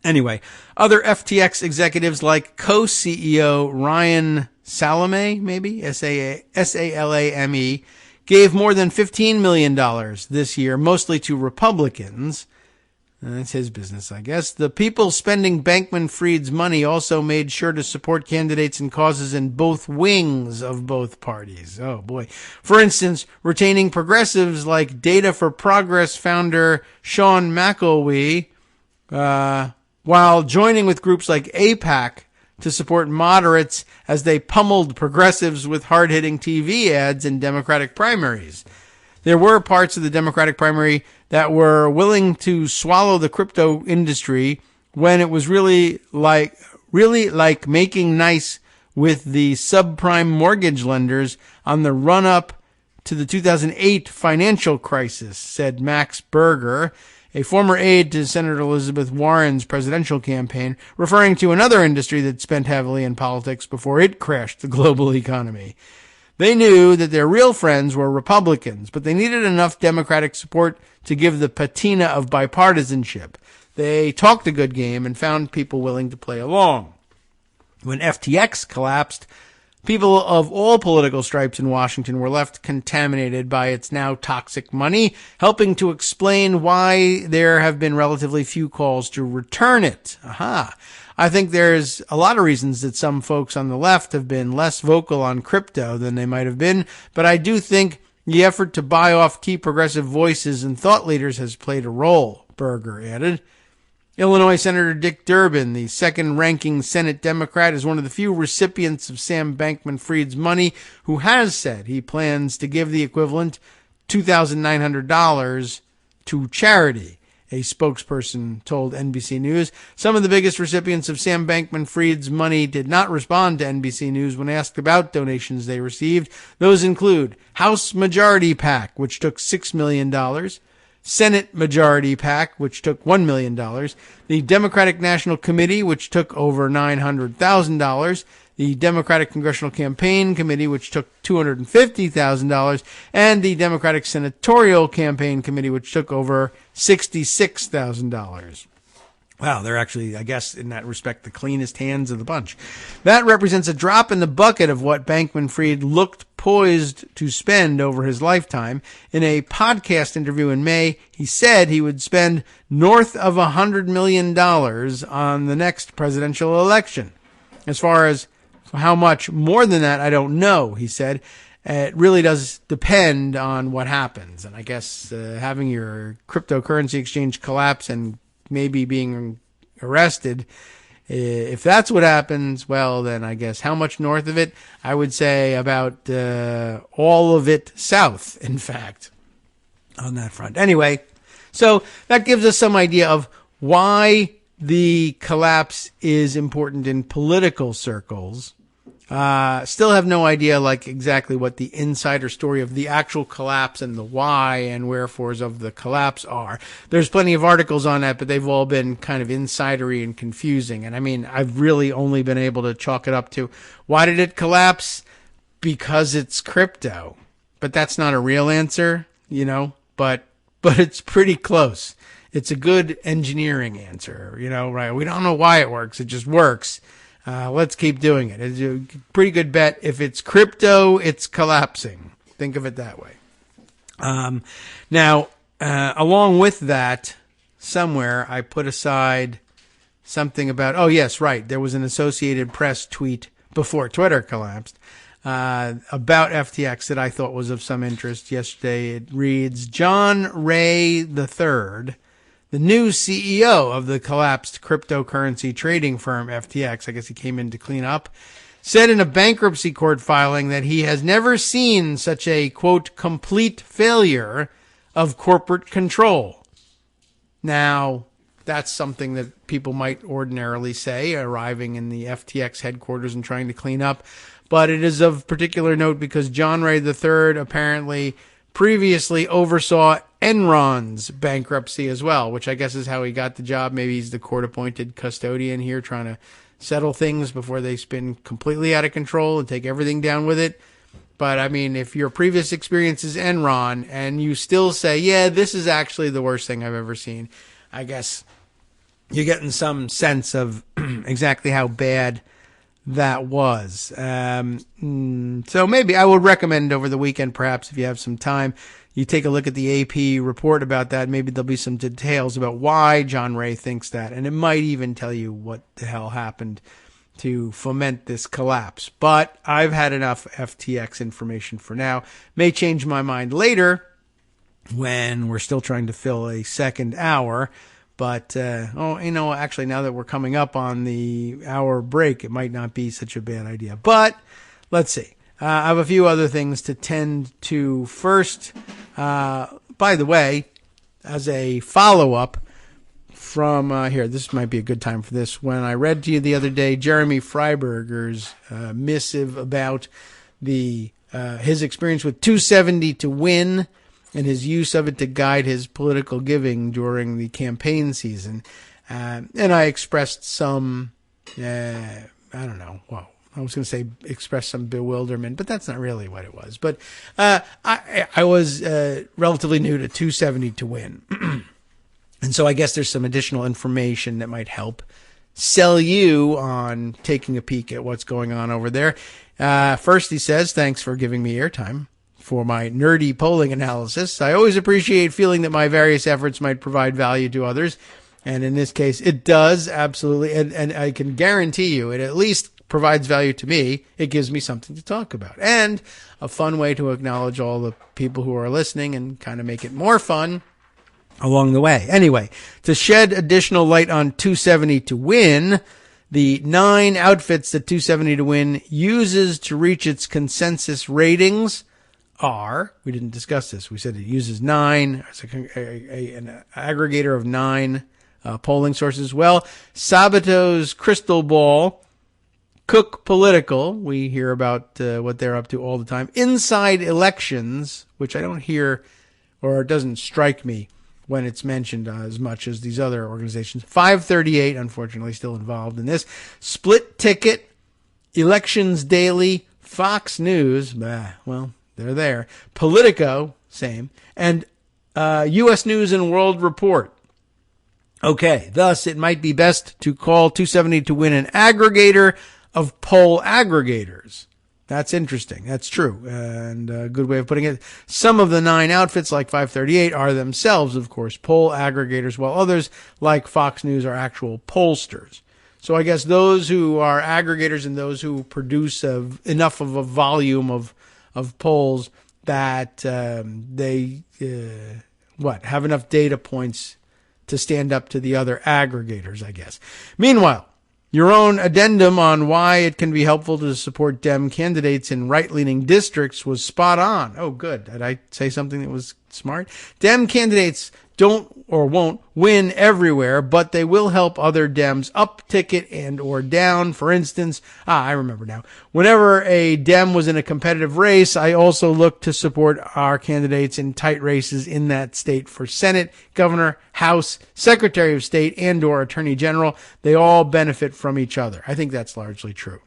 Anyway, other FTX executives like co-CEO Ryan Salame, maybe, Salame, gave more than $15 million this year, mostly to Republicans. That's his business, I guess. The people spending Bankman-Fried's money also made sure to support candidates and causes in both wings of both parties. Oh, boy. For instance, retaining progressives like Data for Progress founder Sean McElwee, while joining with groups like AIPAC to support moderates as they pummeled progressives with hard-hitting TV ads in Democratic primaries. There were parts of the Democratic primary that were willing to swallow the crypto industry when it was really like making nice with the subprime mortgage lenders on the run-up to the 2008 financial crisis, said Max Berger, a former aide to Senator Elizabeth Warren's presidential campaign, referring to another industry that spent heavily in politics before it crashed the global economy. They knew that their real friends were Republicans, but they needed enough Democratic support to give the patina of bipartisanship. They talked a good game and found people willing to play along. When FTX collapsed, people of all political stripes in Washington were left contaminated by its now toxic money, helping to explain why there have been relatively few calls to return it. I think there's a lot of reasons that some folks on the left have been less vocal on crypto than they might have been, but I do think the effort to buy off key progressive voices and thought leaders has played a role, Berger added. Illinois Senator Dick Durbin, the second-ranking Senate Democrat, is one of the few recipients of Sam Bankman-Fried's money who has said he plans to give the equivalent $2,900 to charity, a spokesperson told NBC News. Some of the biggest recipients of Sam Bankman-Fried's money did not respond to NBC News when asked about donations they received. Those include House Majority PAC, which took $6 million, Senate Majority PAC, which took $1 million, the Democratic National Committee, which took over $900,000, the Democratic Congressional Campaign Committee, which took $250,000, and the Democratic Senatorial Campaign Committee, which took over $66,000. Wow, they're actually, I guess, in that respect, the cleanest hands of the bunch. That represents a drop in the bucket of what Bankman-Fried looked poised to spend over his lifetime. In a podcast interview in May, he said he would spend north of $100 million on the next presidential election. As far as how much more than that, I don't know, he said. It really does depend on what happens. And I guess having your cryptocurrency exchange collapse and maybe being arrested, if that's what happens, well, then I guess how much north of it? I would say about all of it south, in fact, on that front. Anyway, so that gives us some idea of why the collapse is important in political circles. Still have no idea, exactly what the insider story of the actual collapse and the why and wherefores of the collapse are. There's plenty of articles on that, but they've all been kind of insidery and confusing. And I mean, I've really only been able to chalk it up to, why did it collapse? Because it's crypto. But that's not a real answer, but it's pretty close. It's a good engineering answer, right? We don't know why it works. It just works. Let's keep doing it. It's a pretty good bet. If it's crypto, it's collapsing. Think of it that way. Now, along with that, somewhere I put aside something about, oh, yes, right. There was an Associated Press tweet before Twitter collapsed about FTX that I thought was of some interest yesterday. It reads, John Ray III, the new CEO of the collapsed cryptocurrency trading firm FTX, I guess he came in to clean up, said in a bankruptcy court filing that he has never seen such a, quote, complete failure of corporate control. Now, that's something that people might ordinarily say, arriving in the FTX headquarters and trying to clean up. But it is of particular note because John Ray III apparently previously oversaw Enron's bankruptcy as well, which I guess is how he got the job. Maybe he's the court-appointed custodian here trying to settle things before they spin completely out of control and take everything down with it. But, I mean, if your previous experience is Enron and you still say, yeah, this is actually the worst thing I've ever seen, I guess you're getting some sense of exactly how bad that was. So maybe I would recommend over the weekend, perhaps if you have some time, you take a look at the AP report about that. Maybe there'll be some details about why John Ray thinks that. And it might even tell you what the hell happened to foment this collapse. But I've had enough FTX information for now. May change my mind later when we're still trying to fill a second hour. But, actually, now that we're coming up on the hour break, it might not be such a bad idea. But let's see. I have a few other things to tend to first. By the way, as a follow-up from here, this might be a good time for this. When I read to you the other day, Jeremy Freiberger's missive about his experience with 270 to win, and his use of it to guide his political giving during the campaign season. And I expressed some, I don't know, well, I was going to say express some bewilderment, but that's not really what it was. But I was relatively new to 270 to win. And so I guess there's some additional information that might help sell you on taking a peek at what's going on over there. First, he says, thanks for giving me airtime for my nerdy polling analysis. I always appreciate feeling that my various efforts might provide value to others. And in this case, it does, absolutely. And I can guarantee you it at least provides value to me. It gives me something to talk about. And a fun way to acknowledge all the people who are listening and kind of make it more fun along the way. Anyway, to shed additional light on 270 to win, the 9 outfits that 270 to win uses to reach its consensus ratings are, we didn't discuss this, we said it uses 9, it's an aggregator of 9 polling sources. Well, Sabato's Crystal Ball, Cook Political, we hear about what they're up to all the time, Inside Elections, which I don't hear or doesn't strike me when it's mentioned as much as these other organizations. 538, unfortunately, still involved in this. Split Ticket, Elections Daily, Fox News, well, they're there. Politico, same. And U.S. News and World Report. Okay, thus it might be best to call 270 to win an aggregator of poll aggregators. That's interesting. That's true. And a good way of putting it. Some of the 9 outfits, like 538, are themselves, of course, poll aggregators, while others, like Fox News, are actual pollsters. So I guess those who are aggregators and those who produce enough of a volume of polls that they have enough data points to stand up to the other aggregators, I guess. Meanwhile, your own addendum on why it can be helpful to support Dem candidates in right-leaning districts was spot on. Oh, good. Did I say something that was smart? Dem candidates don't or won't win everywhere, but they will help other Dems up ticket and or down. For instance, I remember now. Whenever a Dem was in a competitive race, I also looked to support our candidates in tight races in that state for Senate, Governor, House, Secretary of State, and or Attorney General. They all benefit from each other. I think that's largely true.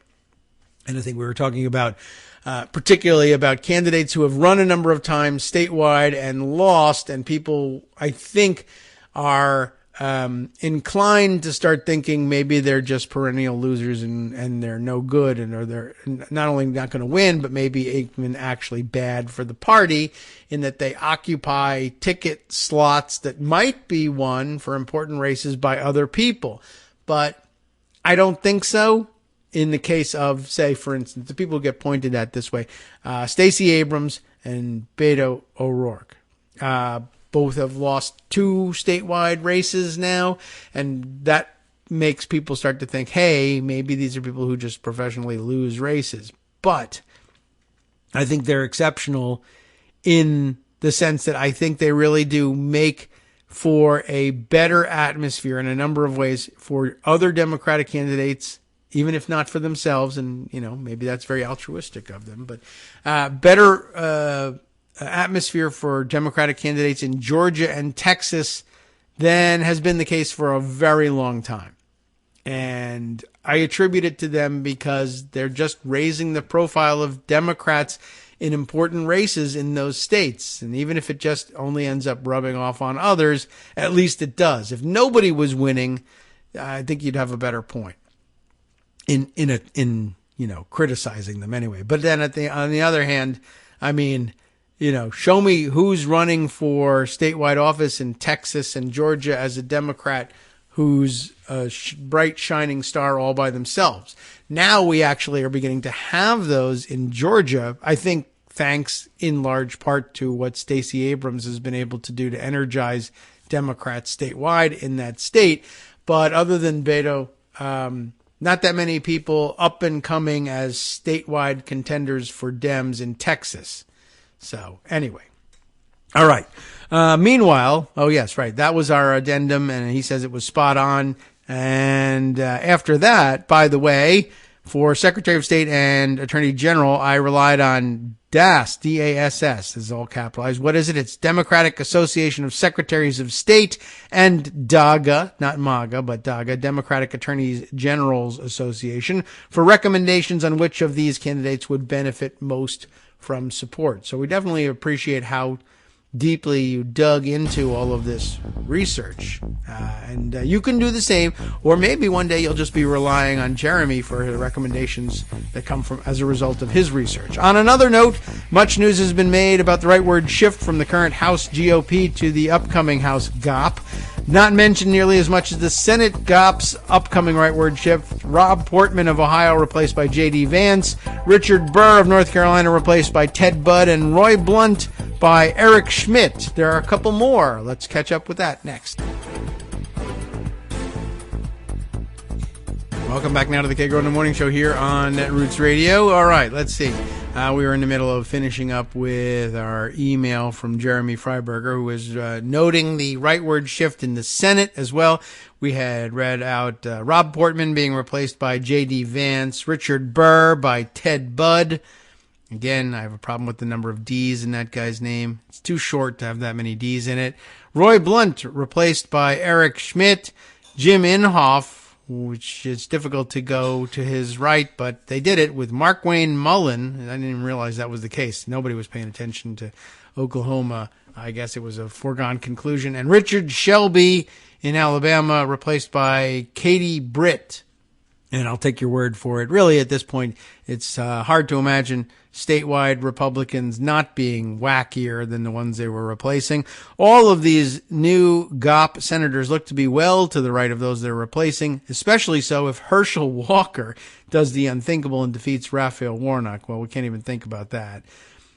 And I think we were talking about particularly about candidates who have run a number of times statewide and lost, and people, I think, are inclined to start thinking maybe they're just perennial losers and they're no good, and or they're not only not going to win, but maybe even actually bad for the party in that they occupy ticket slots that might be won for important races by other people. But I don't think so. in the case of, say, for instance, the people who get pointed at this way, Stacey Abrams and Beto O'Rourke. Both have lost 2 statewide races now, and that makes people start to think, hey, maybe these are people who just professionally lose races. But I think they're exceptional in the sense that I think they really do make for a better atmosphere in a number of ways for other Democratic candidates, even if not for themselves. And, maybe that's very altruistic of them, but better atmosphere for Democratic candidates in Georgia and Texas than has been the case for a very long time. And I attribute it to them because they're just raising the profile of Democrats in important races in those states. And even if it just only ends up rubbing off on others, at least it does. If nobody was winning, I think you'd have a better point in criticizing them anyway. But then on the other hand, I mean, show me who's running for statewide office in Texas and Georgia as a Democrat who's a bright, shining star all by themselves. Now we actually are beginning to have those in Georgia, I think, thanks in large part to what Stacey Abrams has been able to do to energize Democrats statewide in that state. But other than Beto, not that many people up and coming as statewide contenders for Dems in Texas. So anyway, all right. Meanwhile, oh yes, right. That was our addendum, and he says it was spot on. And after that, by the way, for Secretary of State and Attorney General, I relied on DASS, D-A-S-S, this is all capitalized. What is it? It's Democratic Association of Secretaries of State, and DAGA, not MAGA, but DAGA, Democratic Attorneys General's Association, for recommendations on which of these candidates would benefit most from support. So we definitely appreciate how deeply you dug into all of this research. And you can do the same, or maybe one day you'll just be relying on Jeremy for the recommendations that come from as a result of his research. On another note, much news has been made about the rightward shift from the current House GOP to the upcoming House GOP. Not mentioned nearly as much as the Senate GOP's upcoming rightward shift. Rob Portman of Ohio replaced by J.D. Vance, Richard Burr of North Carolina replaced by Ted Budd, and Roy Blunt by Eric Schmidt. There are a couple more. Let's catch up with that next. Welcome back now to the Kagro in the Morning Show here on Netroots Radio. All right, let's see. We were in the middle of finishing up with our email from Jeremy Freiberger, who was noting the rightward shift in the Senate as well. We had read out Rob Portman being replaced by J.D. Vance, Richard Burr by Ted Budd. Again, I have a problem with the number of D's in that guy's name. It's too short to have that many D's in it. Roy Blunt replaced by Eric Schmidt. Jim Inhofe, which is difficult to go to his right, but they did it with Mark Wayne Mullen. And I didn't even realize that was the case. Nobody was paying attention to Oklahoma. I guess it was a foregone conclusion. And Richard Shelby in Alabama replaced by Katie Britt. And I'll take your word for it. Really, at this point, it's hard to imagine statewide Republicans not being wackier than the ones they were replacing. All of these new GOP senators look to be well to the right of those they're replacing, especially so if Herschel Walker does the unthinkable and defeats Raphael Warnock. Well, we can't even think about that.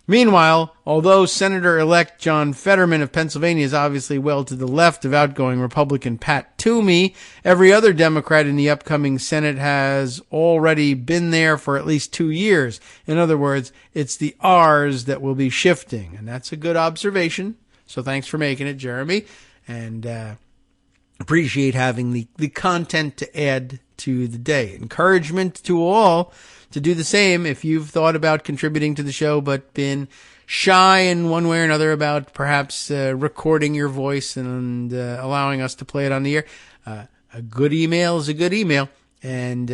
Meanwhile, although Senator-elect John Fetterman of Pennsylvania is obviously well to the left of outgoing Republican Pat Toomey, every other Democrat in the upcoming Senate has already been there for at least 2 years. In other words, it's the R's that will be shifting. And that's a good observation. So thanks for making it, Jeremy. And appreciate having the content to add to the day. Encouragement to all to do the same if you've thought about contributing to the show but been shy in one way or another about perhaps recording your voice and allowing us to play it on the air. A good email is a good email, and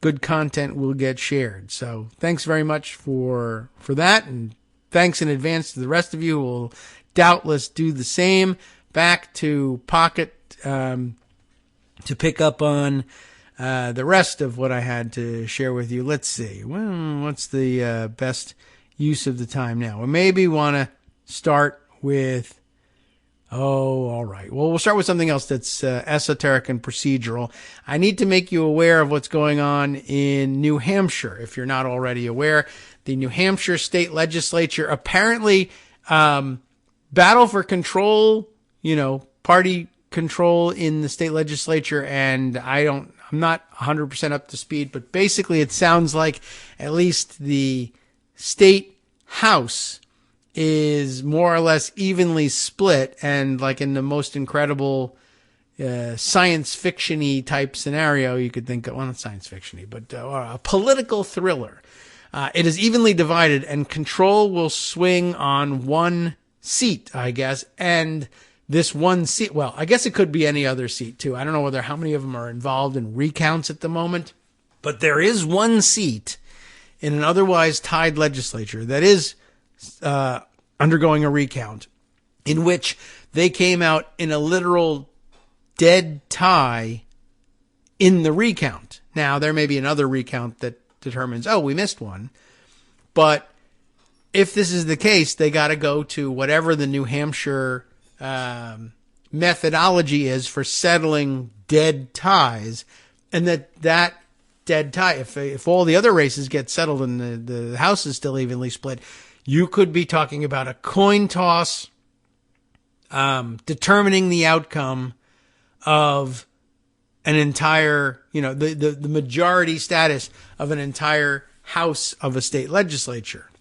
good content will get shared. So thanks very much for that, and thanks in advance to the rest of you who will doubtless do the same. Back to Pocket to pick up on the rest of what I had to share with you. Let's see. Well, what's the best use of the time now? We maybe want to start with Oh, all right. Well, we'll start with something else that's esoteric and procedural. I need to make you aware of what's going on in New Hampshire. If you're not already aware, the New Hampshire state legislature apparently battle for control, party control in the state legislature, and I'm not 100% up to speed, but basically it sounds like at least the state house is more or less evenly split, and like in the most incredible science fiction-y type scenario you could think of, well, not science fiction-y, but a political thriller. It is evenly divided, and control will swing on one seat, I guess, and this one seat, well, I guess it could be any other seat too. I don't know how many of them are involved in recounts at the moment, but there is one seat in an otherwise tied legislature that is undergoing a recount, in which they came out in a literal dead tie in the recount. Now, there may be another recount that determines, we missed one. But if this is the case, they got to go to whatever the New Hampshire methodology is for settling dead ties, and that dead tie, if all the other races get settled and the House is still evenly split, you could be talking about a coin toss determining the outcome of an entire, the majority status of an entire house of a state legislature.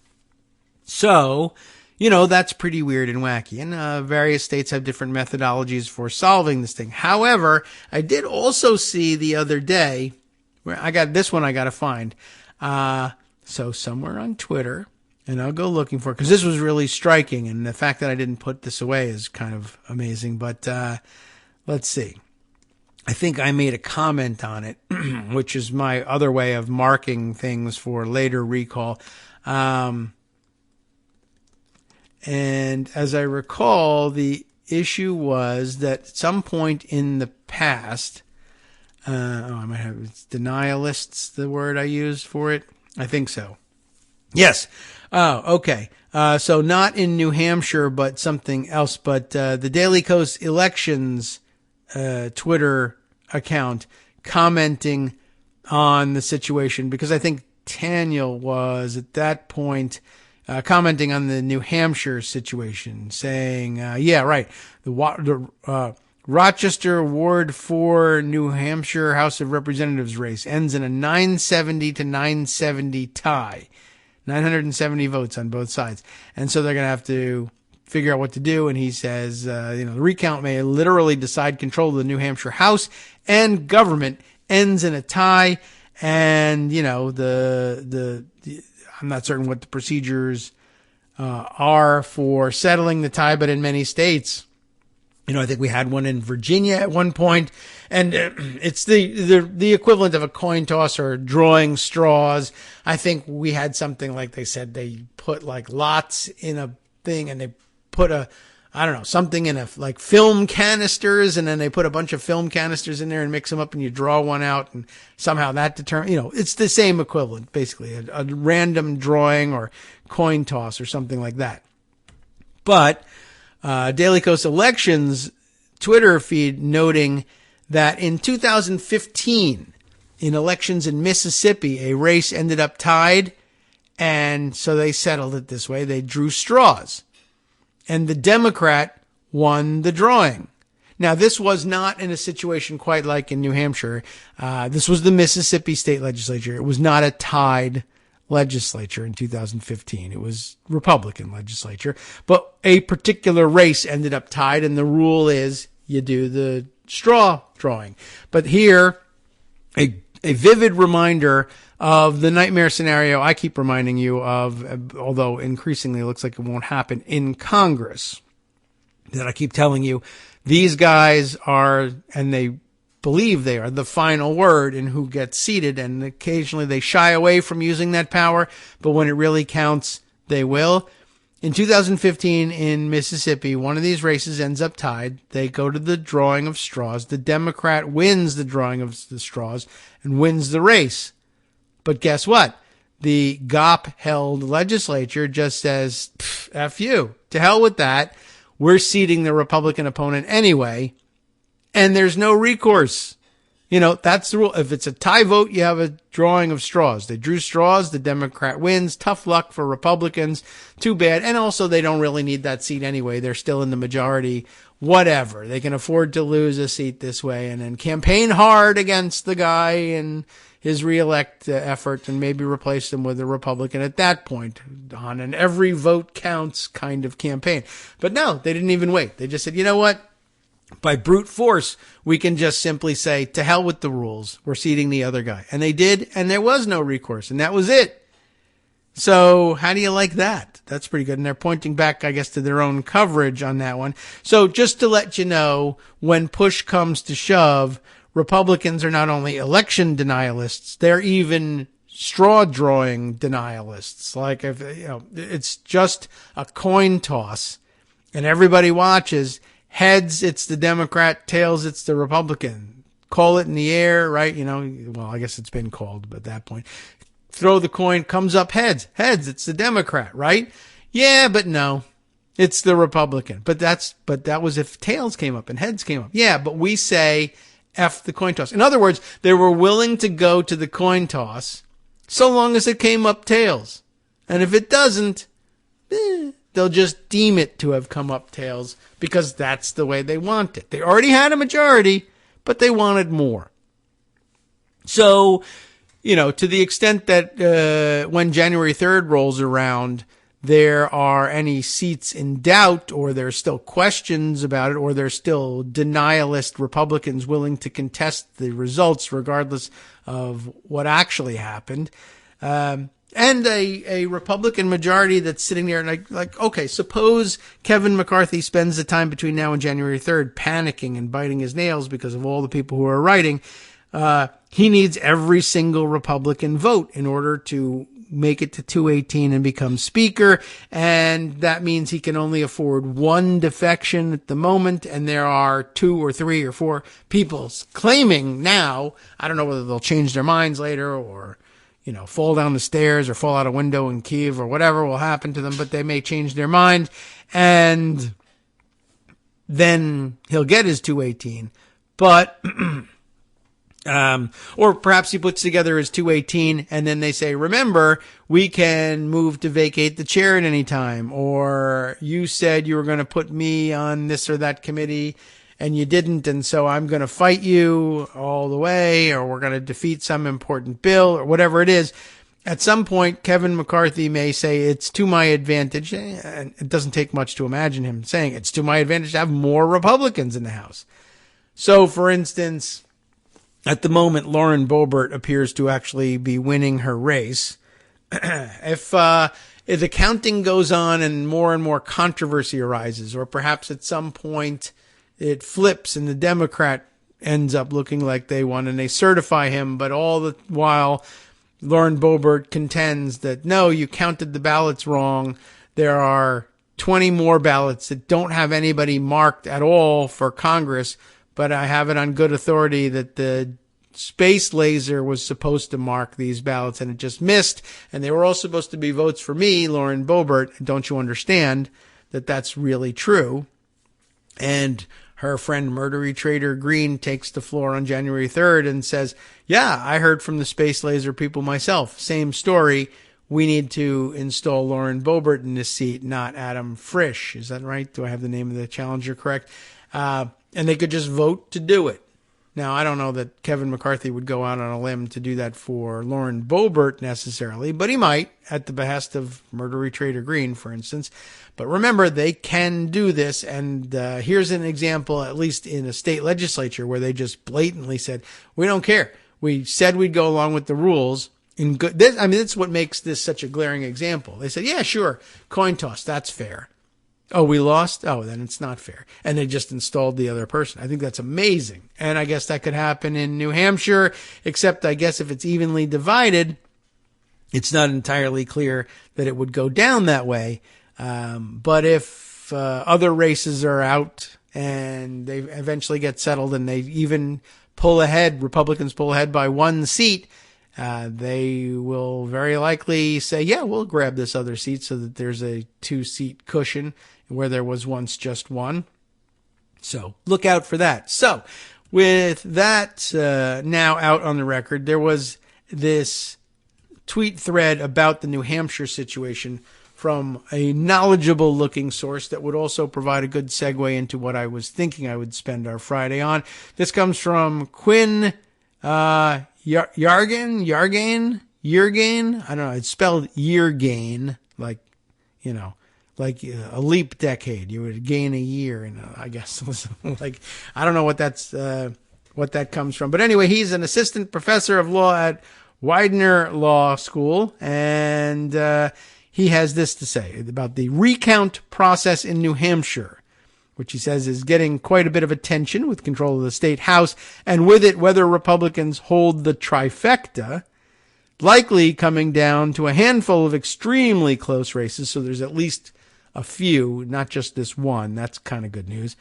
So, that's pretty weird and wacky. And various states have different methodologies for solving this thing. However, I did also see the other day, where I got to find. So somewhere on Twitter, and I'll go looking for it, because this was really striking, and the fact that I didn't put this away is kind of amazing. But let's see. I think I made a comment on it, which is my other way of marking things for later recall. And as I recall, the issue was that at some point in the past, I might have, it's denialists, the word I used for it. I think so. Yes. Oh, okay. So not in New Hampshire, but something else. But the Daily Kos elections Twitter account commenting on the situation, because I think Daniel was at that point commenting on the New Hampshire situation, saying, yeah, right, the Rochester Ward 4 New Hampshire House of Representatives race ends in a 970 to 970 tie. 970 votes on both sides. And so they're going to have to figure out what to do. And he says, the recount may literally decide control of the New Hampshire House and government, ends in a tie. And, I'm not certain what the procedures are for settling the tie, but in many states, I think we had one in Virginia at one point, and it's the equivalent of a coin toss or drawing straws. I think we had something like, they said they put like lots in a thing, and they put something in like film canisters, and then they put a bunch of film canisters in there and mix them up, and you draw one out, and somehow that determines, it's the same equivalent, basically, a random drawing or coin toss or something like that. But Daily Kos Elections Twitter feed noting that in 2015, in elections in Mississippi, a race ended up tied, and so they settled it this way. They drew straws, and the Democrat won the drawing. Now, this was not in a situation quite like in New Hampshire. This was the Mississippi state legislature. It was not a tied legislature in 2015. It was Republican legislature, but a particular race ended up tied, and the rule is you do the straw drawing. But here, a vivid reminder of the nightmare scenario I keep reminding you of, although increasingly it looks like it won't happen, in Congress, that I keep telling you, these guys are, and they believe they are, the final word in who gets seated, and occasionally they shy away from using that power, but when it really counts, they will. In 2015 in Mississippi, one of these races ends up tied. They go to the drawing of straws. The Democrat wins the drawing of the straws and wins the race. But guess what? The GOP-held legislature just says, F you, to hell with that. we're seating the Republican opponent anyway, and there's no recourse. You know, that's the rule. If it's a tie vote, you have a drawing of straws. They drew straws. The Democrat wins. Tough luck for Republicans. Too bad. And also, they don't really need that seat anyway. They're still in the majority. Whatever. They can afford to lose a seat this way and then campaign hard against the guy in his reelect effort and maybe replace him with a Republican at that point on an every vote counts kind of campaign. But no, they didn't even wait. They just said, you know what? By brute force, we can just simply say, to hell with the rules. We're seating the other guy. And they did, and there was no recourse, and that was it. So how do you like that? That's pretty good. And they're pointing back, I guess, to their own coverage on that one. So just to let you know, when push comes to shove, Republicans are not only election denialists, they're even straw drawing denialists. Like, if you know, it's just a coin toss and everybody watches. Heads, it's the Democrat. Tails, it's the Republican. Call it in the air, right? You know, well, I guess it's been called at that point. Throw the coin, comes up heads. Heads, it's the Democrat, right? Yeah, but no, it's the Republican. But that was if tails came up and heads came up. Yeah, but we say F the coin toss. In other words, they were willing to go to the coin toss so long as it came up tails. And if it doesn't, they'll just deem it to have come up tails because that's the way they want it. They already had a majority, but they wanted more. So, you know, to the extent that when January 3rd rolls around, there are any seats in doubt or there's still questions about it or there's still denialist Republicans willing to contest the results regardless of what actually happened. And a Republican majority that's sitting there and like, okay, suppose Kevin McCarthy spends the time between now and January 3rd panicking and biting his nails because of all the people who are writing. He needs every single Republican vote in order to make it to 218 and become speaker. And that means he can only afford one defection at the moment. And there are 2 or 3 or 4 people claiming now, I don't know whether they'll change their minds later or, you know, fall down the stairs or fall out a window in Kiev or whatever will happen to them, but they may change their mind. And then he'll get his 218. But, or perhaps he puts together his 218 and then they say, remember, we can move to vacate the chair at any time. Or you said you were going to put me on this or that committee and you didn't, and so I'm going to fight you all the way, or we're going to defeat some important bill, or whatever it is. At some point, Kevin McCarthy may say, it's to my advantage, and it doesn't take much to imagine him saying, it's to my advantage to have more Republicans in the House. So, for instance, at the moment, Lauren Boebert appears to actually be winning her race. If the counting goes on and more controversy arises, or perhaps at some point it flips and the Democrat ends up looking like they won and they certify him, but all the while Lauren Boebert contends that, no, you counted the ballots wrong. There are 20 more ballots that don't have anybody marked at all for Congress, but I have it on good authority that the space laser was supposed to mark these ballots and it just missed. And they were all supposed to be votes for me, Lauren Boebert. Don't you understand that that's really true? And her friend Murdery Trader Green takes the floor on January 3rd and says, yeah, I heard from the space laser people myself. Same story. We need to install Lauren Boebert in this seat, not Adam Frisch. Is that right? Do I have the name of the challenger correct? And they could just vote to do it. Now, I don't know that Kevin McCarthy would go out on a limb to do that for Lauren Boebert necessarily, but he might at the behest of Murdery Trader Green, for instance. But remember, they can do this. And here's an example, at least in a state legislature, where they just blatantly said, we don't care. We said we'd go along with the rules. That's what makes this such a glaring example. They said, yeah, sure, coin toss, that's fair. Oh, we lost? Oh, then it's not fair. And they just installed the other person. I think that's amazing. And I guess that could happen in New Hampshire, except I guess if it's evenly divided, it's not entirely clear that it would go down that way. But if other races are out and they eventually get settled and they even pull ahead, Republicans pull ahead by one seat, they will very likely say, yeah, we'll grab this other seat so that there's a 2-seat cushion where there was once just one. So look out for that. So with that now out on the record, there was this tweet thread about the New Hampshire situation from a knowledgeable looking source that would also provide a good segue into what I was thinking I would spend our Friday on. This comes from Quinn Yargain. I don't know. It's spelled Yeargain, like, you know, like a leap decade. You would gain a year, and I guess it was like, I don't know what what that comes from. But anyway, he's an assistant professor of law at Widener Law School, and he has this to say about the recount process in New Hampshire, which he says is getting quite a bit of attention with control of the state house, and with it, whether Republicans hold the trifecta, likely coming down to a handful of extremely close races. So there's at least a few, not just this one. That's kind of good news.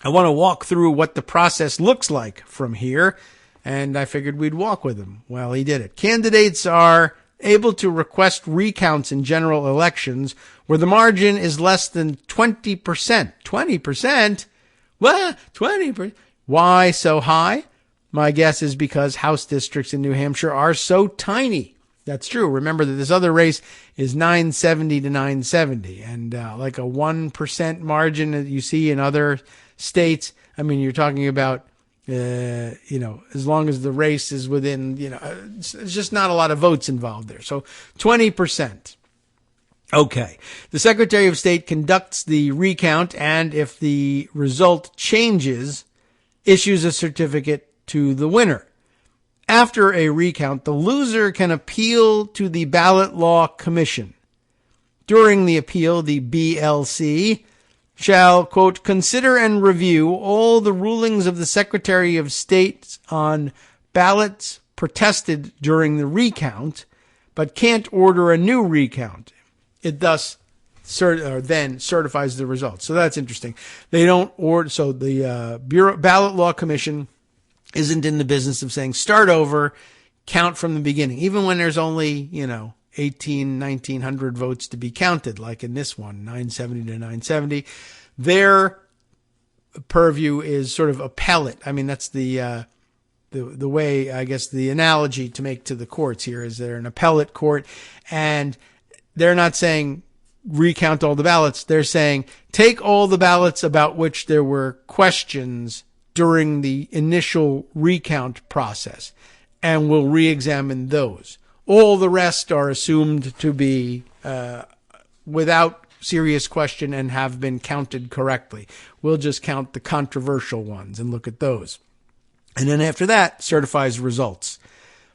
I want to walk through what the process looks like from here, and I figured we'd walk with him. Well, he did it. Candidates are able to request recounts in general elections where the margin is less than 20%. 20%? What? 20%? Why so high? My guess is because House districts in New Hampshire are so tiny. That's true. Remember that this other race is 970 to 970, and like a 1% margin that you see in other states. I mean, you're talking about as long as the race is within, it's just not a lot of votes involved there. So 20%. Okay. The Secretary of State conducts the recount, and if the result changes, issues a certificate to the winner. After a recount, the loser can appeal to the Ballot Law Commission. During the appeal, the BLC shall, quote, consider and review all the rulings of the Secretary of State on ballots protested during the recount, but can't order a new recount. It thus then certifies the results. So that's interesting. They don't order. So the Ballot Law Commission isn't in the business of saying start over, count from the beginning, even when there's only 1900 votes to be counted, like in this one, 970 to 970. Their purview is sort of appellate. I mean, that's the way, I guess, the analogy to make to the courts here is they're an appellate court, and they're not saying recount all the ballots. They're saying take all the ballots about which there were questions during the initial recount process, and we'll re-examine those. All the rest are assumed to be without serious question and have been counted correctly. We'll just count the controversial ones and look at those. And then after that, certifies results.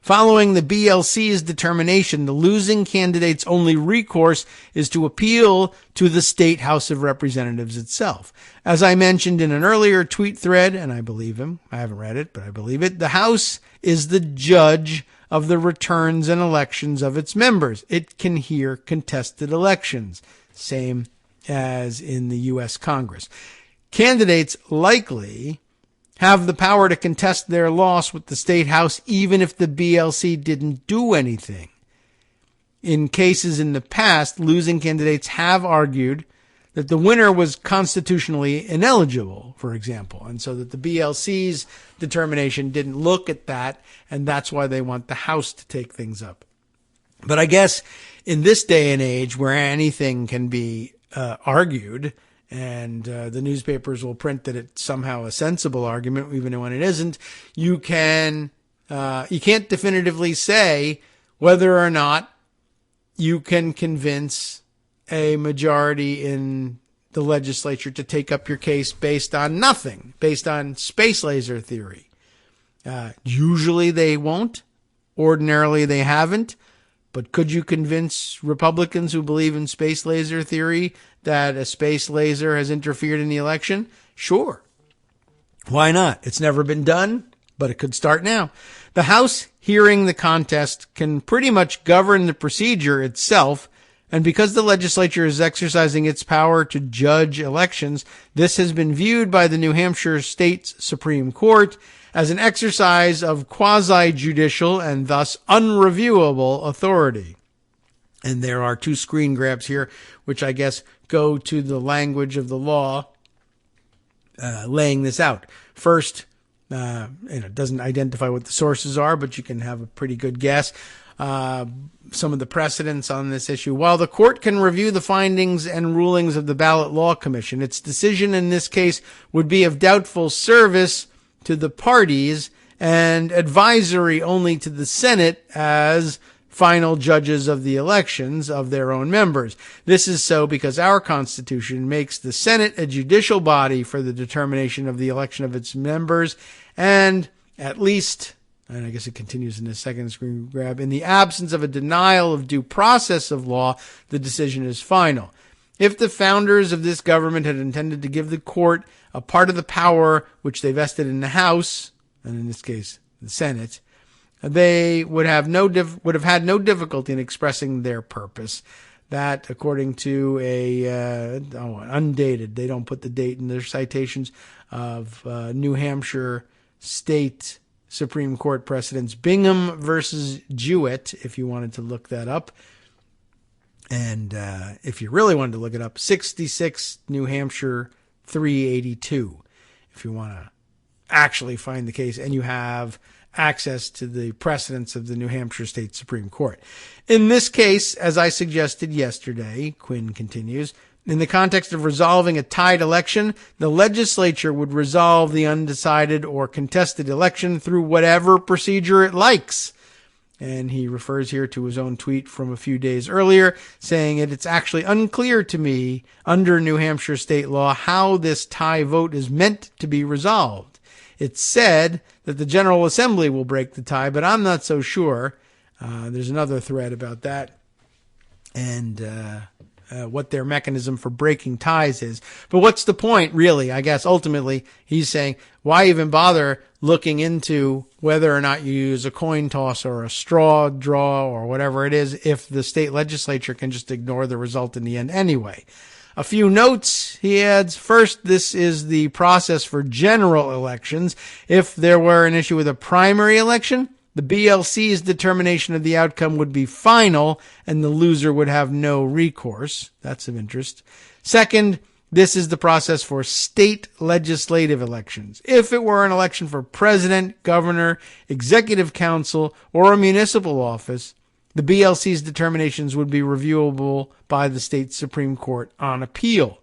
Following the BLC's determination, the losing candidate's only recourse is to appeal to the State House of Representatives itself. As I mentioned in an earlier tweet thread, and I believe him, I haven't read it, but I believe it, the House is the judge of the returns and elections of its members. It can hear contested elections, same as in the U.S. Congress. Candidates likely have the power to contest their loss with the State House even if the BLC didn't do anything. In cases in the past, losing candidates have argued that the winner was constitutionally ineligible, for example, and so that the BLC's determination didn't look at that, and that's why they want the House to take things up. But I guess in this day and age where anything can be argued, and the newspapers will print that it's somehow a sensible argument, even when it isn't, you can't definitively say whether or not you can convince a majority in the legislature to take up your case based on nothing, based on space laser theory. Usually they won't. Ordinarily they haven't. But could you convince Republicans who believe in space laser theory that a space laser has interfered in the election? Sure. Why not? It's never been done, but it could start now. The House hearing the contest can pretty much govern the procedure itself And because the legislature is exercising its power to judge elections, this has been viewed by the New Hampshire State Supreme Court as an exercise of quasi-judicial and thus unreviewable authority. And there are two screen grabs here, which I guess go to the language of the law laying this out. First, it doesn't identify what the sources are, but you can have a pretty good guess. Some of the precedents on this issue. While the court can review the findings and rulings of the Ballot Law Commission, its decision in this case would be of doubtful service to the parties and advisory only to the Senate as final judges of the elections of their own members. This is so because our Constitution makes the Senate a judicial body for the determination of the election of its members, and at least, and I guess it continues in the second screen grab, in the absence of a denial of due process of law, the decision is final. If the founders of this government had intended to give the court a part of the power which they vested in the House, and in this case the Senate, they would have had no difficulty in expressing their purpose. That, according to undated, they don't put the date in their citations of New Hampshire State Supreme Court precedents, Bingham versus Jewett, if you wanted to look that up. And if you really wanted to look it up, 66 New Hampshire 382, if you want to actually find the case, and you have access to the precedents of the New Hampshire State Supreme Court. In this case, as I suggested yesterday, Quinn continues, in the context of resolving a tied election, the legislature would resolve the undecided or contested election through whatever procedure it likes. And he refers here to his own tweet from a few days earlier, saying it's actually unclear to me under New Hampshire state law how this tie vote is meant to be resolved. It's said that the General Assembly will break the tie, but I'm not so sure. There's another thread about that and what their mechanism for breaking ties is. But what's the point, really? I guess ultimately he's saying, why even bother looking into whether or not you use a coin toss or a straw draw or whatever it is if the state legislature can just ignore the result in the end anyway? A few notes, he adds. First, this is the process for general elections. If there were an issue with a primary election, the BLC's determination of the outcome would be final, and the loser would have no recourse. That's of interest. Second, this is the process for state legislative elections. If it were an election for president, governor, executive council, or a municipal office, the BLC's determinations would be reviewable by the state Supreme Court on appeal.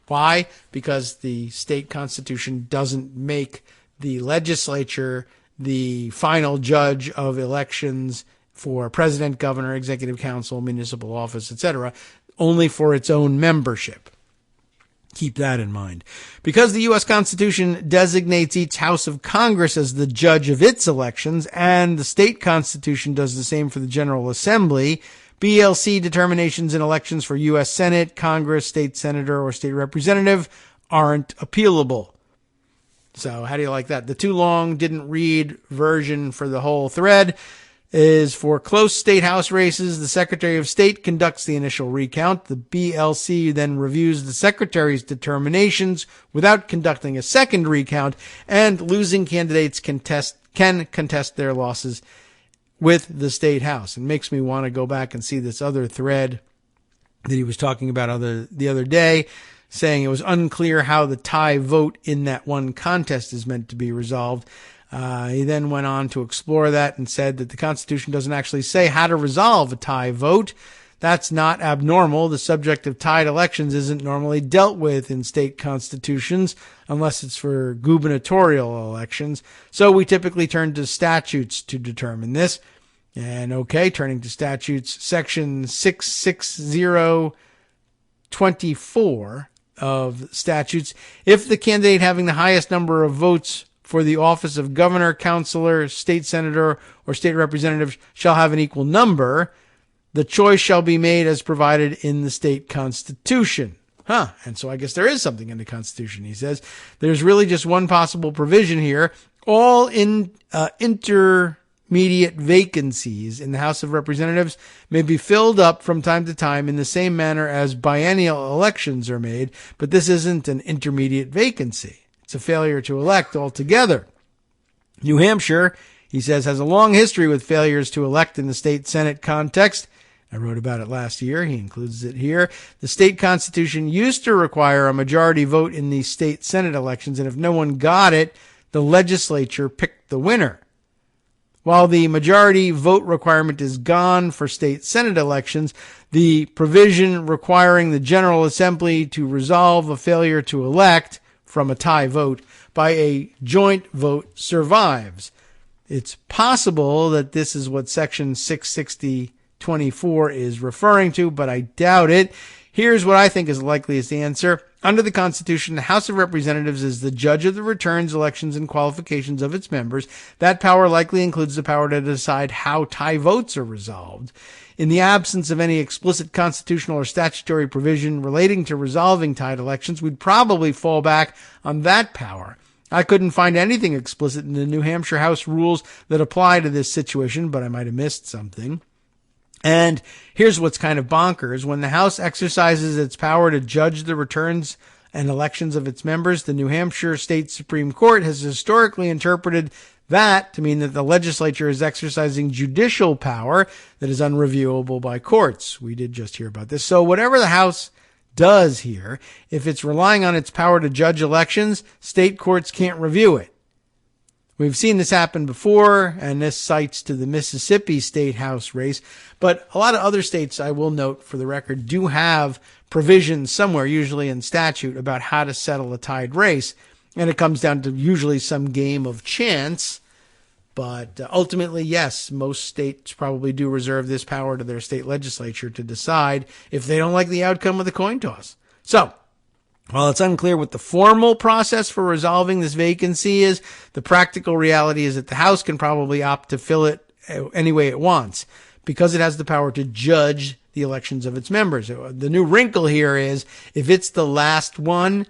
Why? Because the state constitution doesn't make the legislature the final judge of elections for president, governor, executive council, municipal office, etc., only for its own membership. Keep that in mind. Because the U.S. Constitution designates each House of Congress as the judge of its elections, and the state constitution does the same for the General Assembly, BLC determinations in elections for U.S. Senate, Congress, state senator, or state representative aren't appealable. So how do you like that? The too long, didn't read version for the whole thread is for close state house races. The Secretary of State conducts the initial recount. The BLC then reviews the Secretary's determinations without conducting a second recount, and losing candidates can contest their losses with the State House. It makes me want to go back and see this other thread that he was talking about the other day, saying it was unclear how the tie vote in that one contest is meant to be resolved. He then went on to explore that and said that the Constitution doesn't actually say how to resolve a tie vote. That's not abnormal. The subject of tied elections isn't normally dealt with in state constitutions unless it's for gubernatorial elections. So we typically turn to statutes to determine this. And okay, turning to statutes, section 66024 of statutes. If the candidate having the highest number of votes for the office of governor, councilor, state senator, or state representative shall have an equal number, the choice shall be made as provided in the state constitution. And so I guess there is something in the Constitution. He says there's really just one possible provision here. All intermediate intermediate vacancies in the House of Representatives may be filled up from time to time in the same manner as biennial elections are made, but this isn't an intermediate vacancy. It's a failure to elect altogether. New Hampshire, he says, has a long history with failures to elect in the state Senate context. I wrote about it last year. He includes it here. The state constitution used to require a majority vote in the state Senate elections, and if no one got it, the legislature picked the winner. While the majority vote requirement is gone for state Senate elections, the provision requiring the General Assembly to resolve a failure to elect from a tie vote by a joint vote survives. It's possible that this is what Section 660-24 is referring to, but I doubt it. Here's what I think is the likeliest answer. Under the Constitution, the House of Representatives is the judge of the returns, elections, and qualifications of its members. That power likely includes the power to decide how tie votes are resolved. In the absence of any explicit constitutional or statutory provision relating to resolving tied elections, we'd probably fall back on that power. I couldn't find anything explicit in the New Hampshire House rules that apply to this situation, but I might have missed something. And here's what's kind of bonkers. When the House exercises its power to judge the returns and elections of its members, the New Hampshire State Supreme Court has historically interpreted that to mean that the legislature is exercising judicial power that is unreviewable by courts. We did just hear about this. So whatever the House does here, if it's relying on its power to judge elections, state courts can't review it. We've seen this happen before, and this cites to the Mississippi State House race. But a lot of other states, I will note for the record, do have provisions somewhere, usually in statute, about how to settle a tied race. And it comes down to usually some game of chance. But ultimately, yes, most states probably do reserve this power to their state legislature to decide if they don't like the outcome of the coin toss. So, while it's unclear what the formal process for resolving this vacancy is, the practical reality is that the House can probably opt to fill it any way it wants because it has the power to judge the elections of its members. The new wrinkle here is if it's the last one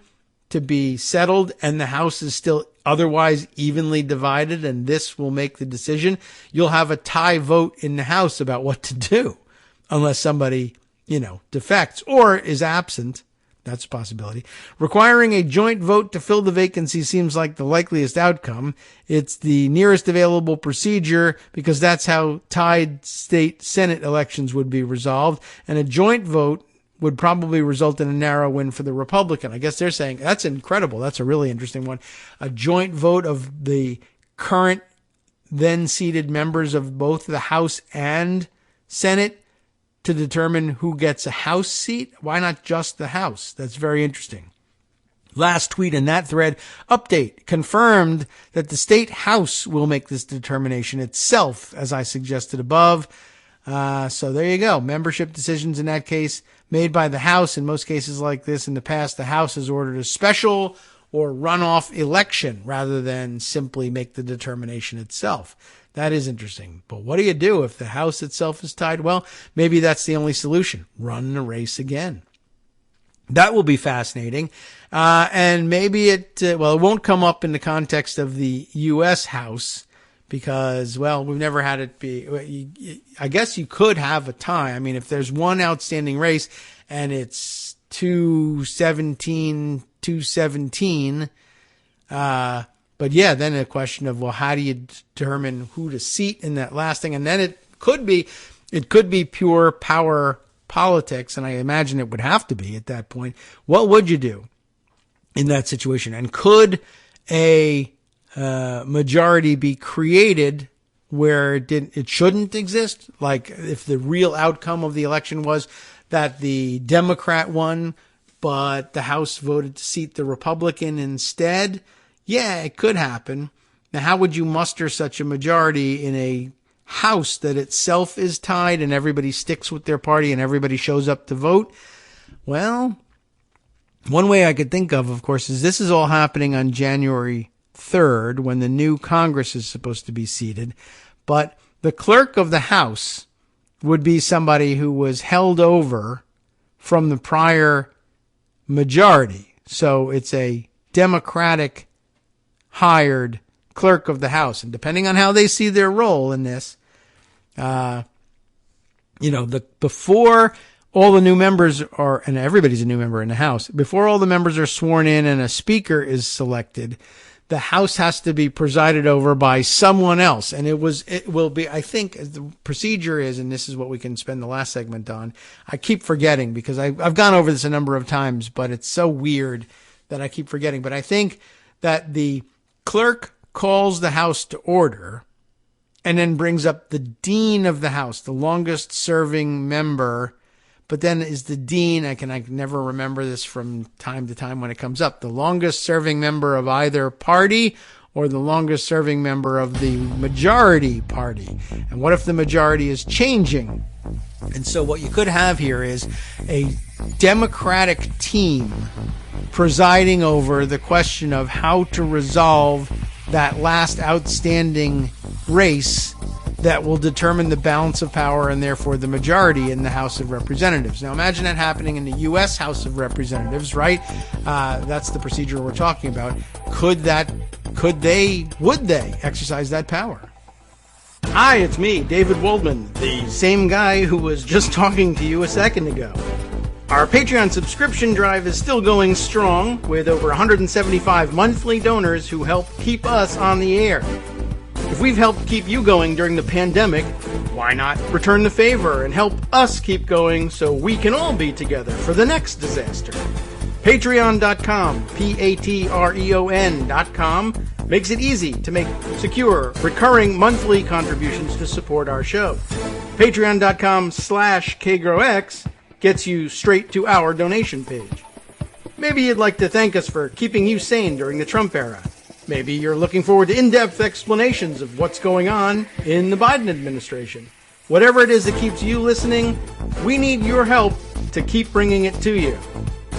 to be settled and the House is still otherwise evenly divided and this will make the decision, you'll have a tie vote in the House about what to do unless somebody, defects or is absent. That's a possibility. Requiring a joint vote to fill the vacancy seems like the likeliest outcome. It's the nearest available procedure because that's how tied state Senate elections would be resolved. And a joint vote would probably result in a narrow win for the Republican. I guess they're saying that's incredible. That's a really interesting one. A joint vote of the current then seated members of both the House and Senate to determine who gets a House seat? Why not just the House? That's very interesting. Last tweet in that thread, update, confirmed that the state House will make this determination itself, as I suggested above. So there you go. Membership decisions in that case made by the House. In most cases like this in the past, the House has ordered a special or runoff election rather than simply make the determination itself. That is interesting. But what do you do if the House itself is tied? Well, maybe that's the only solution. Run the race again. That will be fascinating. And maybe it won't come up in the context of the U.S. House because, we've never had it be. I guess you could have a tie. I mean, if there's one outstanding race and it's 217, but yeah, then a question of, how do you determine who to seat in that last thing? And then it could be pure power politics. And I imagine it would have to be at that point. What would you do in that situation? And could a majority be created where it shouldn't exist? Like if the real outcome of the election was that the Democrat won, but the House voted to seat the Republican instead? Yeah, it could happen. Now, how would you muster such a majority in a House that itself is tied and everybody sticks with their party and everybody shows up to vote? Well, one way I could think of course, is this is all happening on January 3rd when the new Congress is supposed to be seated. But the clerk of the House would be somebody who was held over from the prior majority. So it's a Democratic hired clerk of the House. And depending on how they see their role in this, before all the new members are, and everybody's a new member in the House, before all the members are sworn in and a speaker is selected, the House has to be presided over by someone else. And it will be, I think the procedure is, and this is what we can spend the last segment on. I keep forgetting because I've gone over this a number of times, but it's so weird that I keep forgetting. But I think that the clerk calls the House to order and then brings up the dean of the House, the longest serving member. But then is the dean, I can never remember this from time to time when it comes up, the longest serving member of either party or the longest serving member of the majority party. And what if the majority is changing? And so what you could have here is a Democratic team presiding over the question of how to resolve that last outstanding race that will determine the balance of power and therefore the majority in the House of Representatives. Now imagine that happening in the U.S. House of Representatives, right? That's the procedure we're talking about. Would they exercise that power? Hi, it's me, David Waldman, the same guy who was just talking to you a second ago. Our Patreon subscription drive is still going strong with over 175 monthly donors who help keep us on the air. If we've helped keep you going during the pandemic, why not return the favor and help us keep going so we can all be together for the next disaster? Patreon.com, Patreon.com, makes it easy to make secure, recurring monthly contributions to support our show. Patreon.com/KagroX gets you straight to our donation page. Maybe you'd like to thank us for keeping you sane during the Trump era. Maybe you're looking forward to in-depth explanations of what's going on in the Biden administration. Whatever it is that keeps you listening, we need your help to keep bringing it to you.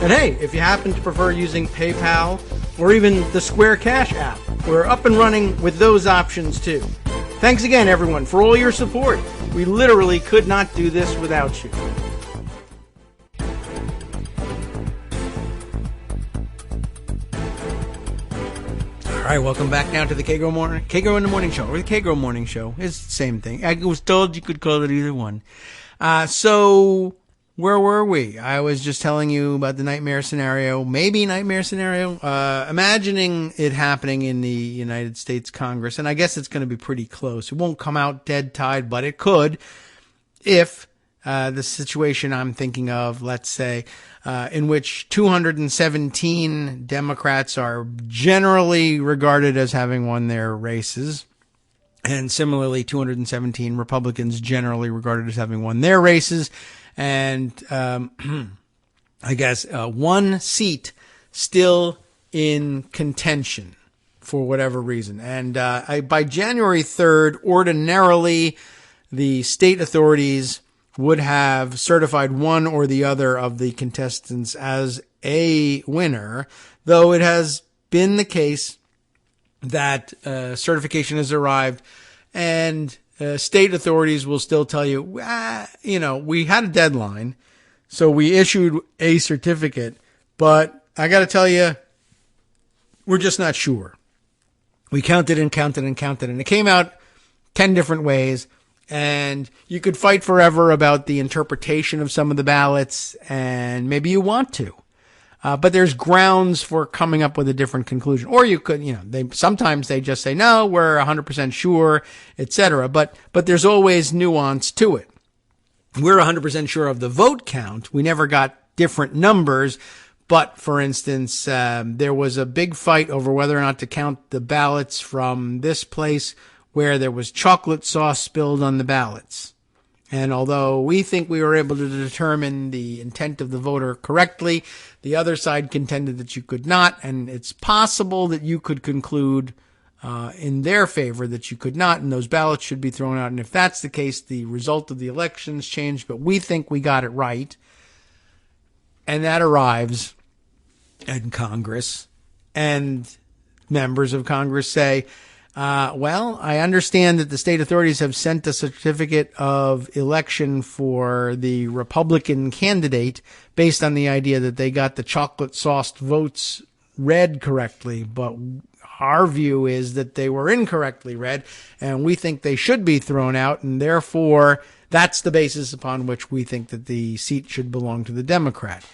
And hey, if you happen to prefer using PayPal or even the Square Cash app, we're up and running with those options too. Thanks again, everyone, for all your support. We literally could not do this without you. All right, welcome back now to the Kagro in the Morning Show, or the Kagro Morning Show. It's the same thing. I was told you could call it either one. So where were we? I was just telling you about the nightmare scenario, imagining it happening in the United States Congress. And I guess it's going to be pretty close. It won't come out dead tied, but it could if the situation I'm thinking of, let's say, in which 217 Democrats are generally regarded as having won their races, and similarly 217 Republicans generally regarded as having won their races, and I guess one seat still in contention for whatever reason. And by January 3rd, ordinarily the state authorities would have certified one or the other of the contestants as a winner, though it has been the case that certification has arrived and state authorities will still tell you, we had a deadline, so we issued a certificate, but I got to tell you, we're just not sure. We counted and counted and counted, and it came out 10 different ways. And you could fight forever about the interpretation of some of the ballots, and maybe you want to. But there's grounds for coming up with a different conclusion. Or you could, sometimes they just say, no, we're 100% sure, etc. But there's always nuance to it. We're 100% sure of the vote count. We never got different numbers. But, for instance, there was a big fight over whether or not to count the ballots from this place where there was chocolate sauce spilled on the ballots. And although we think we were able to determine the intent of the voter correctly, the other side contended that you could not, and it's possible that you could conclude in their favor that you could not, and those ballots should be thrown out. And if that's the case, the result of the elections changed, but we think we got it right. And that arrives in Congress, and members of Congress say, well, I understand that the state authorities have sent a certificate of election for the Republican candidate based on the idea that they got the chocolate sauced votes read correctly, but Our view is that they were incorrectly read, and we think they should be thrown out, and therefore that's the basis upon which we think that the seat should belong to the Democrat.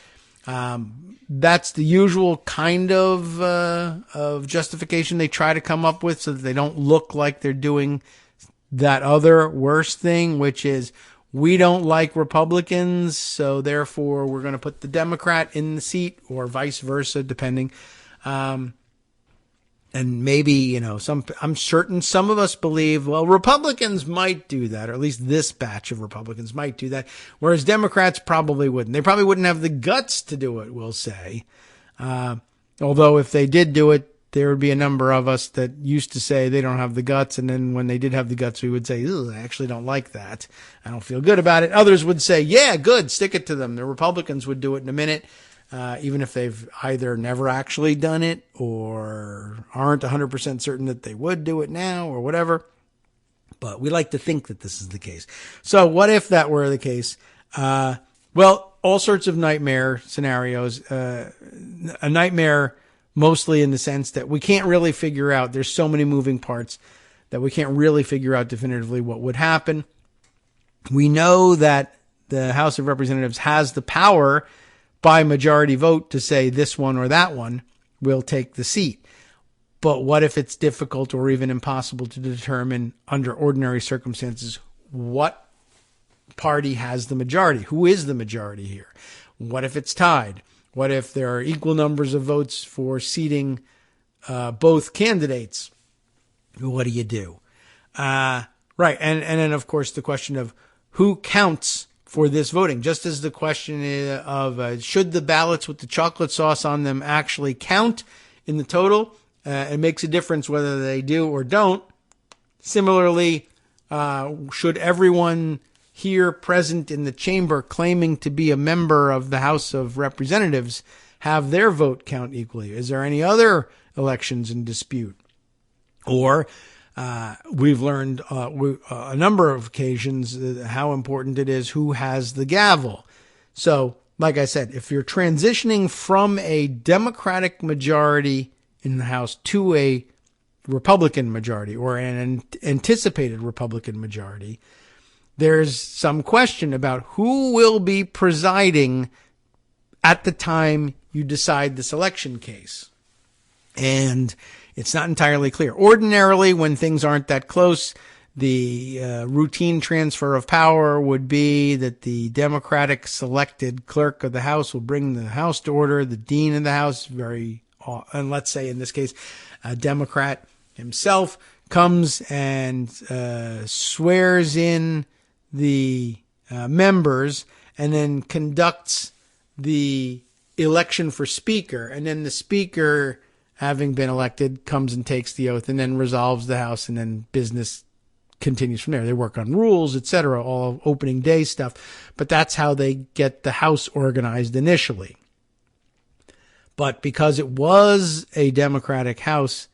That's the usual kind of justification they try to come up with so that they don't look like they're doing that other worse thing, which is we don't like Republicans, so therefore we're going to put the Democrat in the seat, or vice versa, depending. And maybe, I'm certain some of us believe, well, Republicans might do that, or at least this batch of Republicans might do that, whereas Democrats probably wouldn't. They probably wouldn't have the guts to do it, we'll say. Although if they did do it, there would be a number of us that used to say they don't have the guts, and then when they did have the guts, we would say, I actually don't like that. I don't feel good about it. Others would say, yeah, good, stick it to them. The Republicans would do it in a minute. Even if they've either never actually done it or aren't 100% certain that they would do it now or whatever. But we like to think that this is the case. So what if that were the case? Well, all sorts of nightmare scenarios. A nightmare mostly in the sense that we can't really figure out. There's so many moving parts that we can't really figure out definitively what would happen. We know that the House of Representatives has the power by majority vote to say this one or that one will take the seat. But what if it's difficult or even impossible to determine under ordinary circumstances what party has the majority? Who is the majority here? What if it's tied? What if there are equal numbers of votes for seating both candidates? What do you do? Right. And then, of course, the question of who counts for this voting, just as the question of should the ballots with the chocolate sauce on them actually count in the total? It makes a difference whether they do or don't. Similarly, should everyone here present in the chamber claiming to be a member of the House of Representatives have their vote count equally? Is there any other elections in dispute? Or we've learned a number of occasions how important it is who has the gavel. So, like I said, if you're transitioning from a Democratic majority in the House to a Republican majority or an anticipated Republican majority, there's some question about who will be presiding at the time you decide this election case. And it's not entirely clear. Ordinarily, when things aren't that close, the routine transfer of power would be that the Democratic selected clerk of the House will bring the House to order. The dean of the House, and let's say in this case, a Democrat himself, comes and swears in the members and then conducts the election for speaker. And then the speaker, having been elected, comes and takes the oath and then resolves the House, and then business continues from there. They work on rules, etc., all opening day stuff. But that's how they get the House organized initially. But because it was a Democratic House,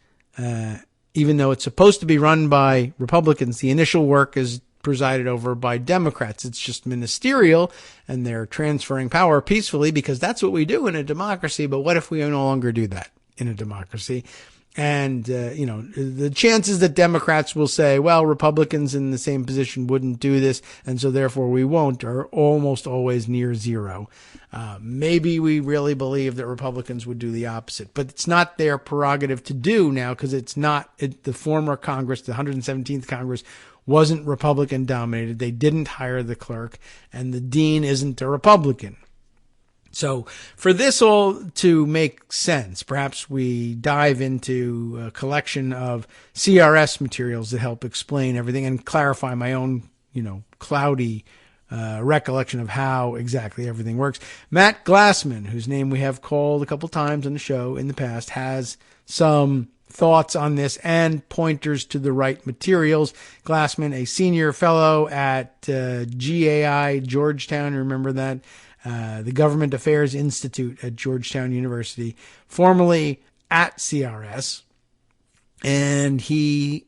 even though it's supposed to be run by Republicans, the initial work is presided over by Democrats. It's just ministerial, and they're transferring power peacefully because that's what we do in a democracy. But what if we no longer do that in a democracy? And, the chances that Democrats will say, well, Republicans in the same position wouldn't do this, and so therefore we won't, are almost always near zero. Maybe we really believe that Republicans would do the opposite, but it's not their prerogative to do now because the former Congress, the 117th Congress, wasn't Republican dominated. They didn't hire the clerk, and the dean isn't a Republican. So for this all to make sense, perhaps we dive into a collection of CRS materials that help explain everything and clarify my own, cloudy recollection of how exactly everything works. Matt Glassman, whose name we have called a couple times on the show in the past, has some thoughts on this and pointers to the right materials. Glassman, a senior fellow at GAI, Georgetown, remember that? The Government Affairs Institute at Georgetown University, formerly at CRS. And he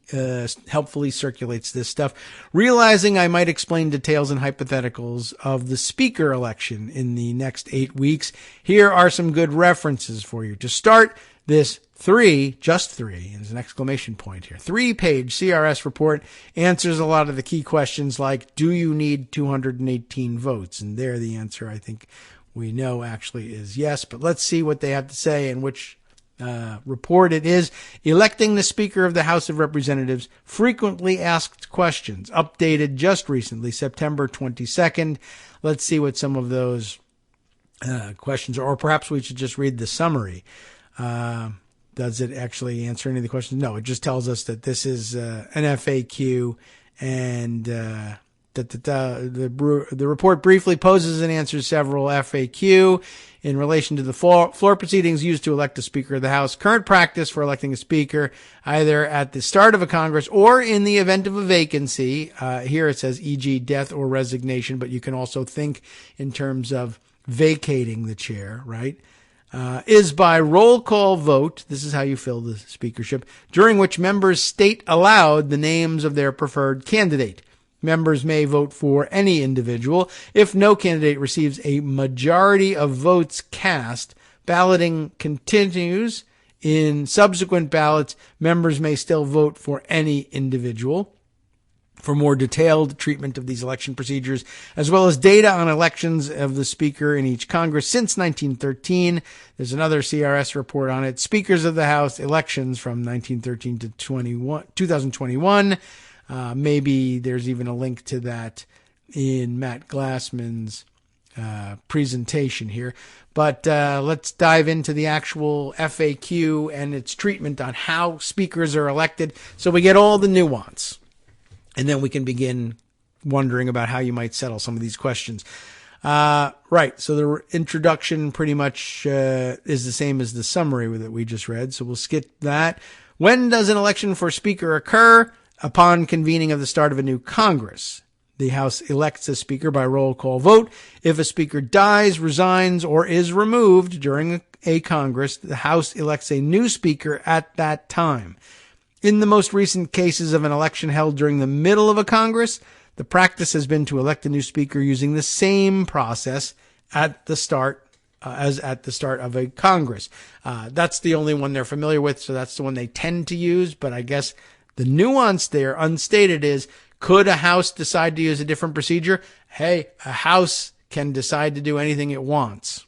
helpfully circulates this stuff, realizing I might explain details and hypotheticals of the speaker election in the next 8 weeks. Here are some good references for you. To start, this just three, and there's an exclamation point here, 3-page CRS report answers a lot of the key questions like, do you need 218 votes? And there the answer, I think we know actually is yes, but let's see what they have to say and which report it is. Electing the Speaker of the House of Representatives, frequently asked questions, updated just recently, September 22nd. Let's see what some of those questions are, or perhaps we should just read the summary. Does it actually answer any of the questions? No, it just tells us that this is an FAQ, and the report briefly poses and answers several FAQ in relation to the floor proceedings used to elect a Speaker of the House. Current practice for electing a Speaker, either at the start of a Congress or in the event of a vacancy. Here it says, e.g., death or resignation, but you can also think in terms of vacating the chair, right? Is by roll call vote. This is how you fill the speakership, during which members state aloud the names of their preferred candidate. Members may vote for any individual. If no candidate receives a majority of votes cast, balloting continues. In subsequent ballots, members may still vote for any individual. For more detailed treatment of these election procedures, as well as data on elections of the Speaker in each Congress since 1913, there's another CRS report on it. Speakers of the House elections from 1913 to 2021. Maybe there's even a link to that in Matt Glassman's presentation here. But let's dive into the actual FAQ and its treatment on how speakers are elected so we get all the nuance. And then we can begin wondering about how you might settle some of these questions. Right. So the introduction pretty much is the same as the summary that we just read. So we'll skip that. When does an election for Speaker occur? Upon convening of the start of a new Congress. The House elects a Speaker by roll call vote. If a Speaker dies, resigns, or is removed during a Congress, the House elects a new Speaker at that time. In the most recent cases of an election held during the middle of a Congress, the practice has been to elect a new Speaker using the same process at the start as at the start of a Congress. That's the only one they're familiar with, so that's the one they tend to use. But I guess the nuance there, unstated, is could a House decide to use a different procedure? Hey, a House can decide to do anything it wants.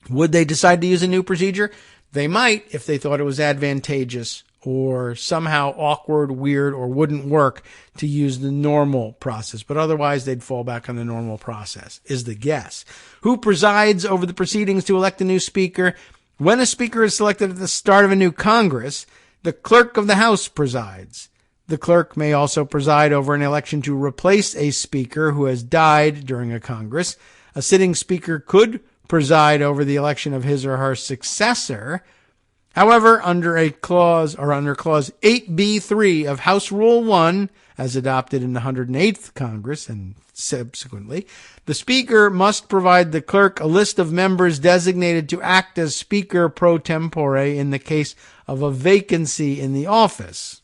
Would they decide to use a new procedure? They might if they thought it was advantageous or somehow awkward, weird, or wouldn't work to use the normal process. But otherwise, they'd fall back on the normal process, is the guess. Who presides over the proceedings to elect a new Speaker? When a Speaker is selected at the start of a new Congress, the Clerk of the House presides. The clerk may also preside over an election to replace a Speaker who has died during a Congress. A sitting Speaker could preside over the election of his or her successor. However, under Clause 8B3 of House Rule 1, as adopted in the 108th Congress and subsequently, the Speaker must provide the clerk a list of members designated to act as Speaker pro tempore in the case of a vacancy in the office.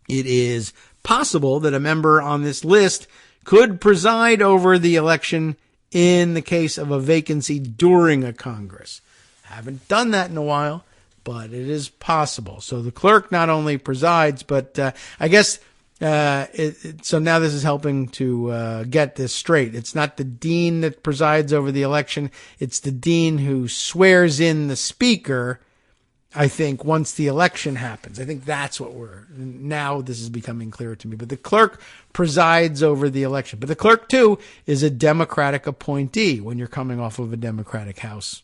It is possible that a member on this list could preside over the election in the case of a vacancy during a Congress. Haven't done that in a while, but it is possible. So the clerk not only presides, but I guess so now this is helping to get this straight. It's not the dean that presides over the election. It's the dean who swears in the Speaker, I think, once the election happens. I think that's what now this is becoming clearer to me. But the clerk presides over the election. But the clerk, too, is a Democratic appointee when you're coming off of a Democratic House.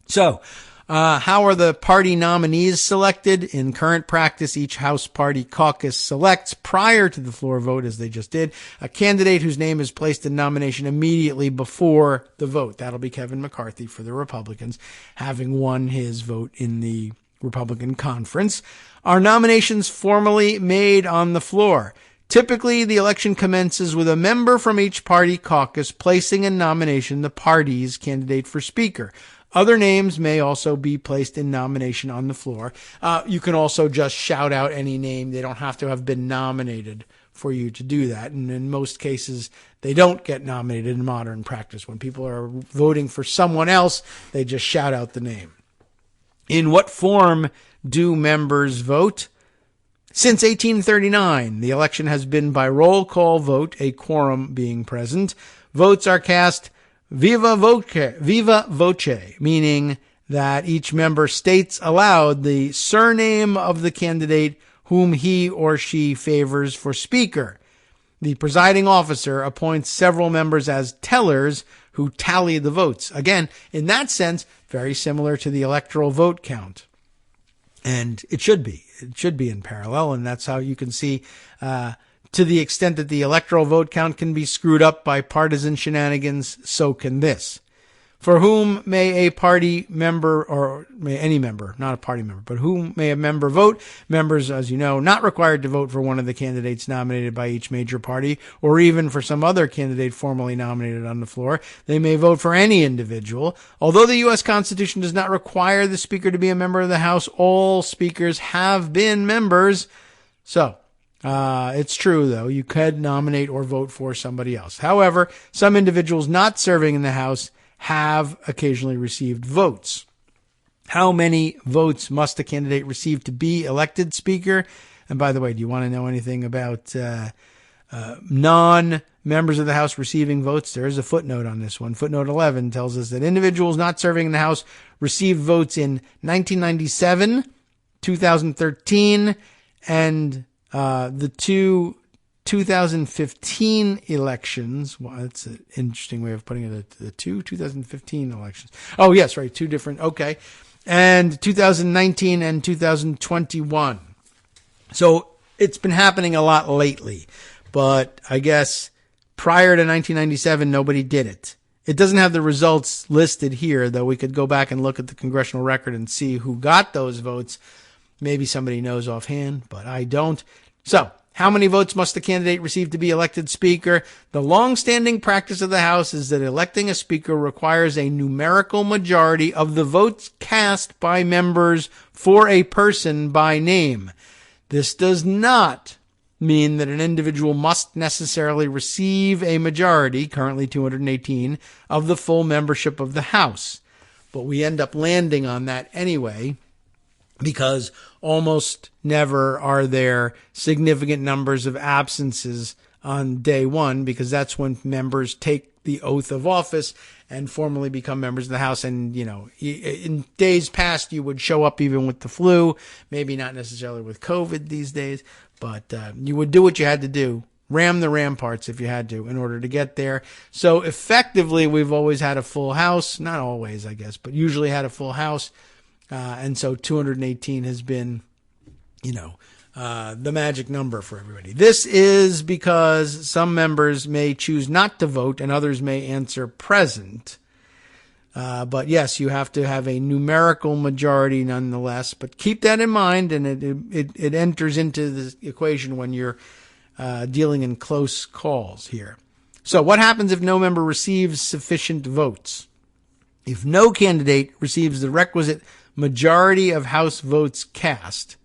So, how are the party nominees selected? In current practice, each House party caucus selects, prior to the floor vote, as they just did, a candidate whose name is placed in nomination immediately before the vote. That'll be Kevin McCarthy for the Republicans, having won his vote in the Republican conference. Are nominations formally made on the floor? Typically, the election commences with a member from each party caucus placing in nomination the party's candidate for Speaker. Other names may also be placed in nomination on the floor. You can also just shout out any name. They don't have to have been nominated for you to do that. And in most cases, they don't get nominated in modern practice. When people are voting for someone else, they just shout out the name. In what form do members vote? Since 1839, the election has been by roll call vote, a quorum being present. Votes are cast viva voce, meaning that each member states aloud the surname of the candidate whom he or she favors for speaker. The presiding officer appoints several members as tellers who tally the votes. Again, in that sense, very similar to the electoral vote count. And it should be. It should be in parallel, and that's how you can see, to the extent that the electoral vote count can be screwed up by partisan shenanigans, so can this. For whom may a party member, or may any member, not a party member, but whom may a member vote? Members, as you know, not required to vote for one of the candidates nominated by each major party, or even for some other candidate formally nominated on the floor. They may vote for any individual. Although the U.S. Constitution does not require the Speaker to be a member of the House, all speakers have been members. So, it's true, though. You could nominate or vote for somebody else. However, some individuals not serving in the House have occasionally received votes. How many votes must a candidate receive to be elected speaker? And by the way, do you want to know anything about non-members of the House receiving votes? There is a footnote on this one. Footnote 11 tells us that individuals not serving in the House received votes in 1997, 2013, and the two 2015 elections. Well, that's an interesting way of putting it. The two 2015 elections. Oh, yes, right. Two different. Okay. And 2019 and 2021. So it's been happening a lot lately, but I guess prior to 1997, nobody did it. It doesn't have the results listed here, though we could go back and look at the congressional record and see who got those votes. Maybe somebody knows offhand, but I don't. So, how many votes must the candidate receive to be elected speaker? The long-standing practice of the House is that electing a speaker requires a numerical majority of the votes cast by members for a person by name. This does not mean that an individual must necessarily receive a majority, currently 218, of the full membership of the House. But we end up landing on that anyway, because almost never are there significant numbers of absences on day one, because that's when members take the oath of office and formally become members of the House. And, you know, in days past, you would show up even with the flu, maybe not necessarily with COVID these days, but you would do what you had to do, ram the ramparts if you had to in order to get there. So effectively, we've always had a full House, not always, I guess, but usually had a full House. And so 218 has been, the magic number for everybody. This is because some members may choose not to vote and others may answer present. But yes, you have to have a numerical majority nonetheless. But keep that in mind, and it enters into the equation when you're dealing in close calls here. So what happens if no member receives sufficient votes? If no candidate receives the requisite majority of House votes cast,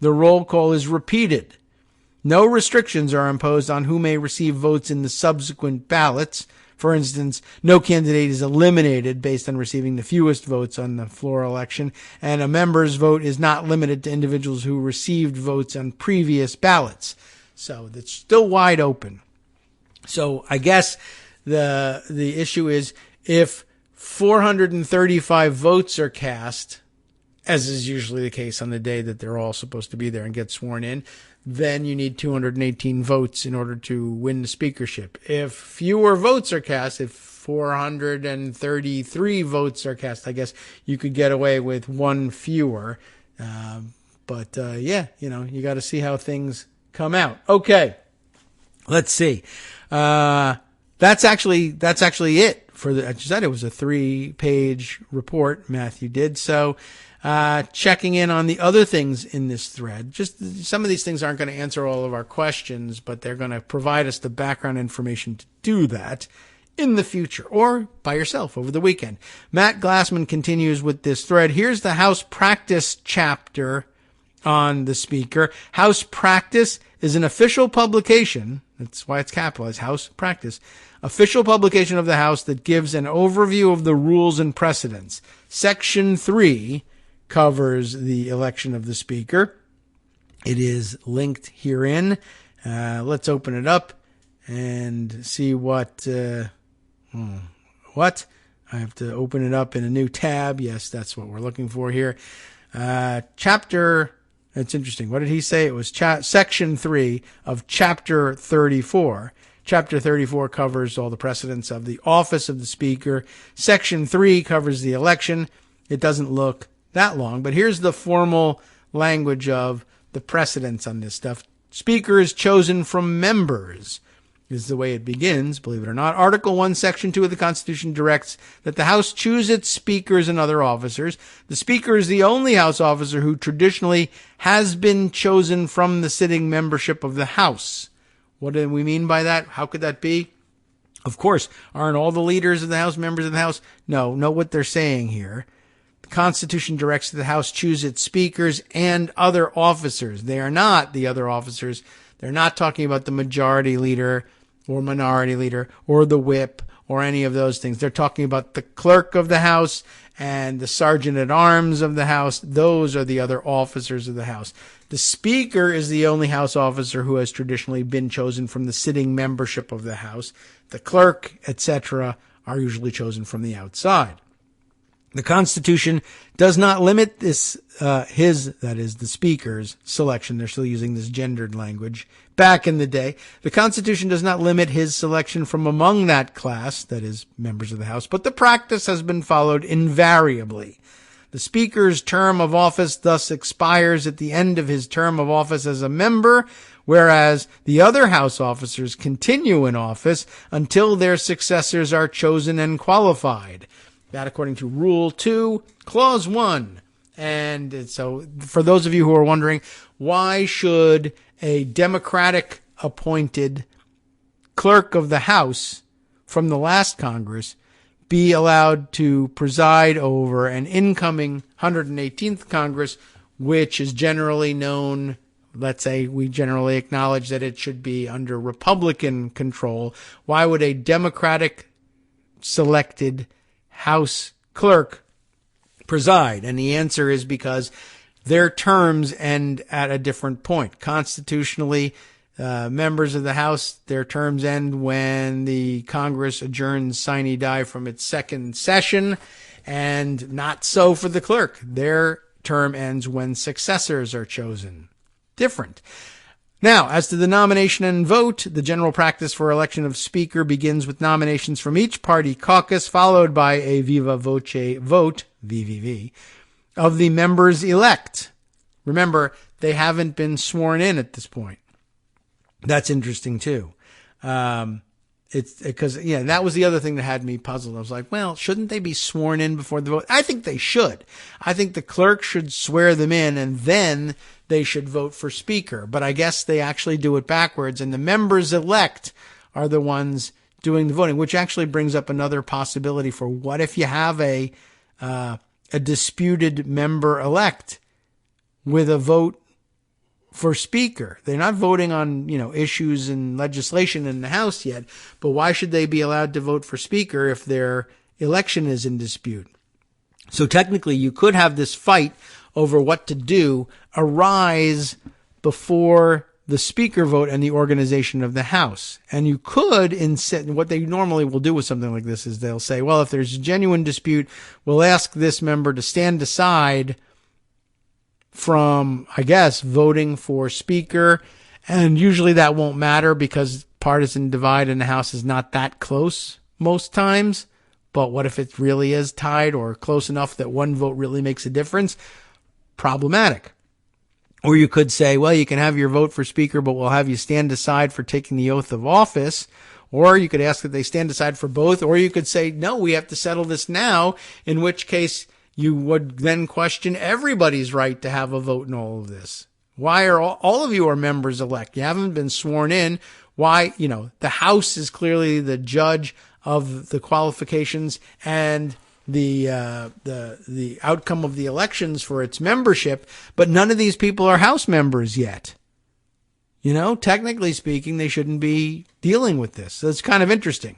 the roll call is repeated. No restrictions are imposed on who may receive votes in the subsequent ballots. For instance, no candidate is eliminated based on receiving the fewest votes on the floor election, and a member's vote is not limited to individuals who received votes on previous ballots. So it's still wide open. So I guess the issue is, if 435 votes are cast, as is usually the case on the day that they're all supposed to be there and get sworn in, then you need 218 votes in order to win the speakership. If fewer votes are cast, if 433 votes are cast, I guess you could get away with one fewer. But you got to see how things come out. Okay, let's see. That's actually it. I said it was a 3-page report. Matthew did so. Checking in on the other things in this thread. Just some of these things aren't going to answer all of our questions, but they're going to provide us the background information to do that in the future, or by yourself over the weekend. Matt Glassman continues with this thread. Here's the House Practice chapter on the Speaker. House Practice is an official publication. That's why it's capitalized, House Practice. Official publication of the House that gives an overview of the rules and precedents. Section 3 covers the election of the Speaker. It is linked herein. Let's open it up and see what I have to open it up in a new tab. Yes, that's what we're looking for here. Chapter, it's interesting. What did he say? It was section 3 of chapter 34. Chapter 34 covers all the precedents of the office of the Speaker. Section 3 covers the election. It doesn't look that long, but here's the formal language of the precedents on this stuff. Speaker is chosen from members. This is the way it begins, believe it or not. Article 1, Section 2 of the Constitution directs that the House choose its speakers and other officers. The Speaker is the only House officer who traditionally has been chosen from the sitting membership of the House. What do we mean by that? How could that be? Of course, aren't all the leaders of the House members of the House? No, know what they're saying here. The Constitution directs that the House choose its speakers and other officers. They are not the other officers. They're not talking about the majority leader or minority leader or the whip or any of those things. They're talking about the clerk of the House and the sergeant at arms of the House. Those are the other officers of the House. The Speaker is the only House officer who has traditionally been chosen from the sitting membership of the House. The clerk, etc., are usually chosen from the outside. The Constitution does not limit this, that is the Speaker's selection. They're still using this gendered language. Back in the day, the Constitution does not limit his selection from among that class, that is, members of the House, but the practice has been followed invariably. The Speaker's term of office thus expires at the end of his term of office as a member, whereas the other House officers continue in office until their successors are chosen and qualified. That according to Rule 2, Clause 1. And so for those of you who are wondering, why should a Democratic appointed clerk of the House from the last Congress be allowed to preside over an incoming 118th Congress, which is generally known, let's say we generally acknowledge that it should be under Republican control. Why would a Democratic selected House clerk preside? And the answer is because their terms end at a different point. Constitutionally, members of the House, their terms end when the Congress adjourns sine die from its second session, and not so for the clerk. Their term ends when successors are chosen. Different. Now, as to the nomination and vote, the general practice for election of Speaker begins with nominations from each party caucus, followed by a viva voce vote, VVV, of the members elect. Remember, they haven't been sworn in at this point. That's interesting too. It's because, that was the other thing that had me puzzled. I was like, well, shouldn't they be sworn in before the vote? I think they should. I think the clerk should swear them in and then they should vote for Speaker. But I guess they actually do it backwards, and the members elect are the ones doing the voting, which actually brings up another possibility for what if you have a disputed member elect with a vote for Speaker. They're not voting on, issues and legislation in the House yet, but why should they be allowed to vote for Speaker if their election is in dispute? So technically you could have this fight over what to do arise before the Speaker vote and the organization of the House. And you could what they normally will do with something like this is they'll say, well, if there's a genuine dispute, we'll ask this member to stand aside from, I guess, voting for Speaker. And usually that won't matter because partisan divide in the House is not that close most times. But what if it really is tied or close enough that one vote really makes a difference? Problematic. Or you could say, well, you can have your vote for Speaker, but we'll have you stand aside for taking the oath of office. Or you could ask that they stand aside for both. Or you could say, no, we have to settle this now, in which case you would then question everybody's right to have a vote in all of this. Why are all of you are members elect? You haven't been sworn in. Why, the House is clearly the judge of the qualifications and the outcome of the elections for its membership, but none of these people are House members yet. Technically speaking, they shouldn't be dealing with this. So it's kind of interesting.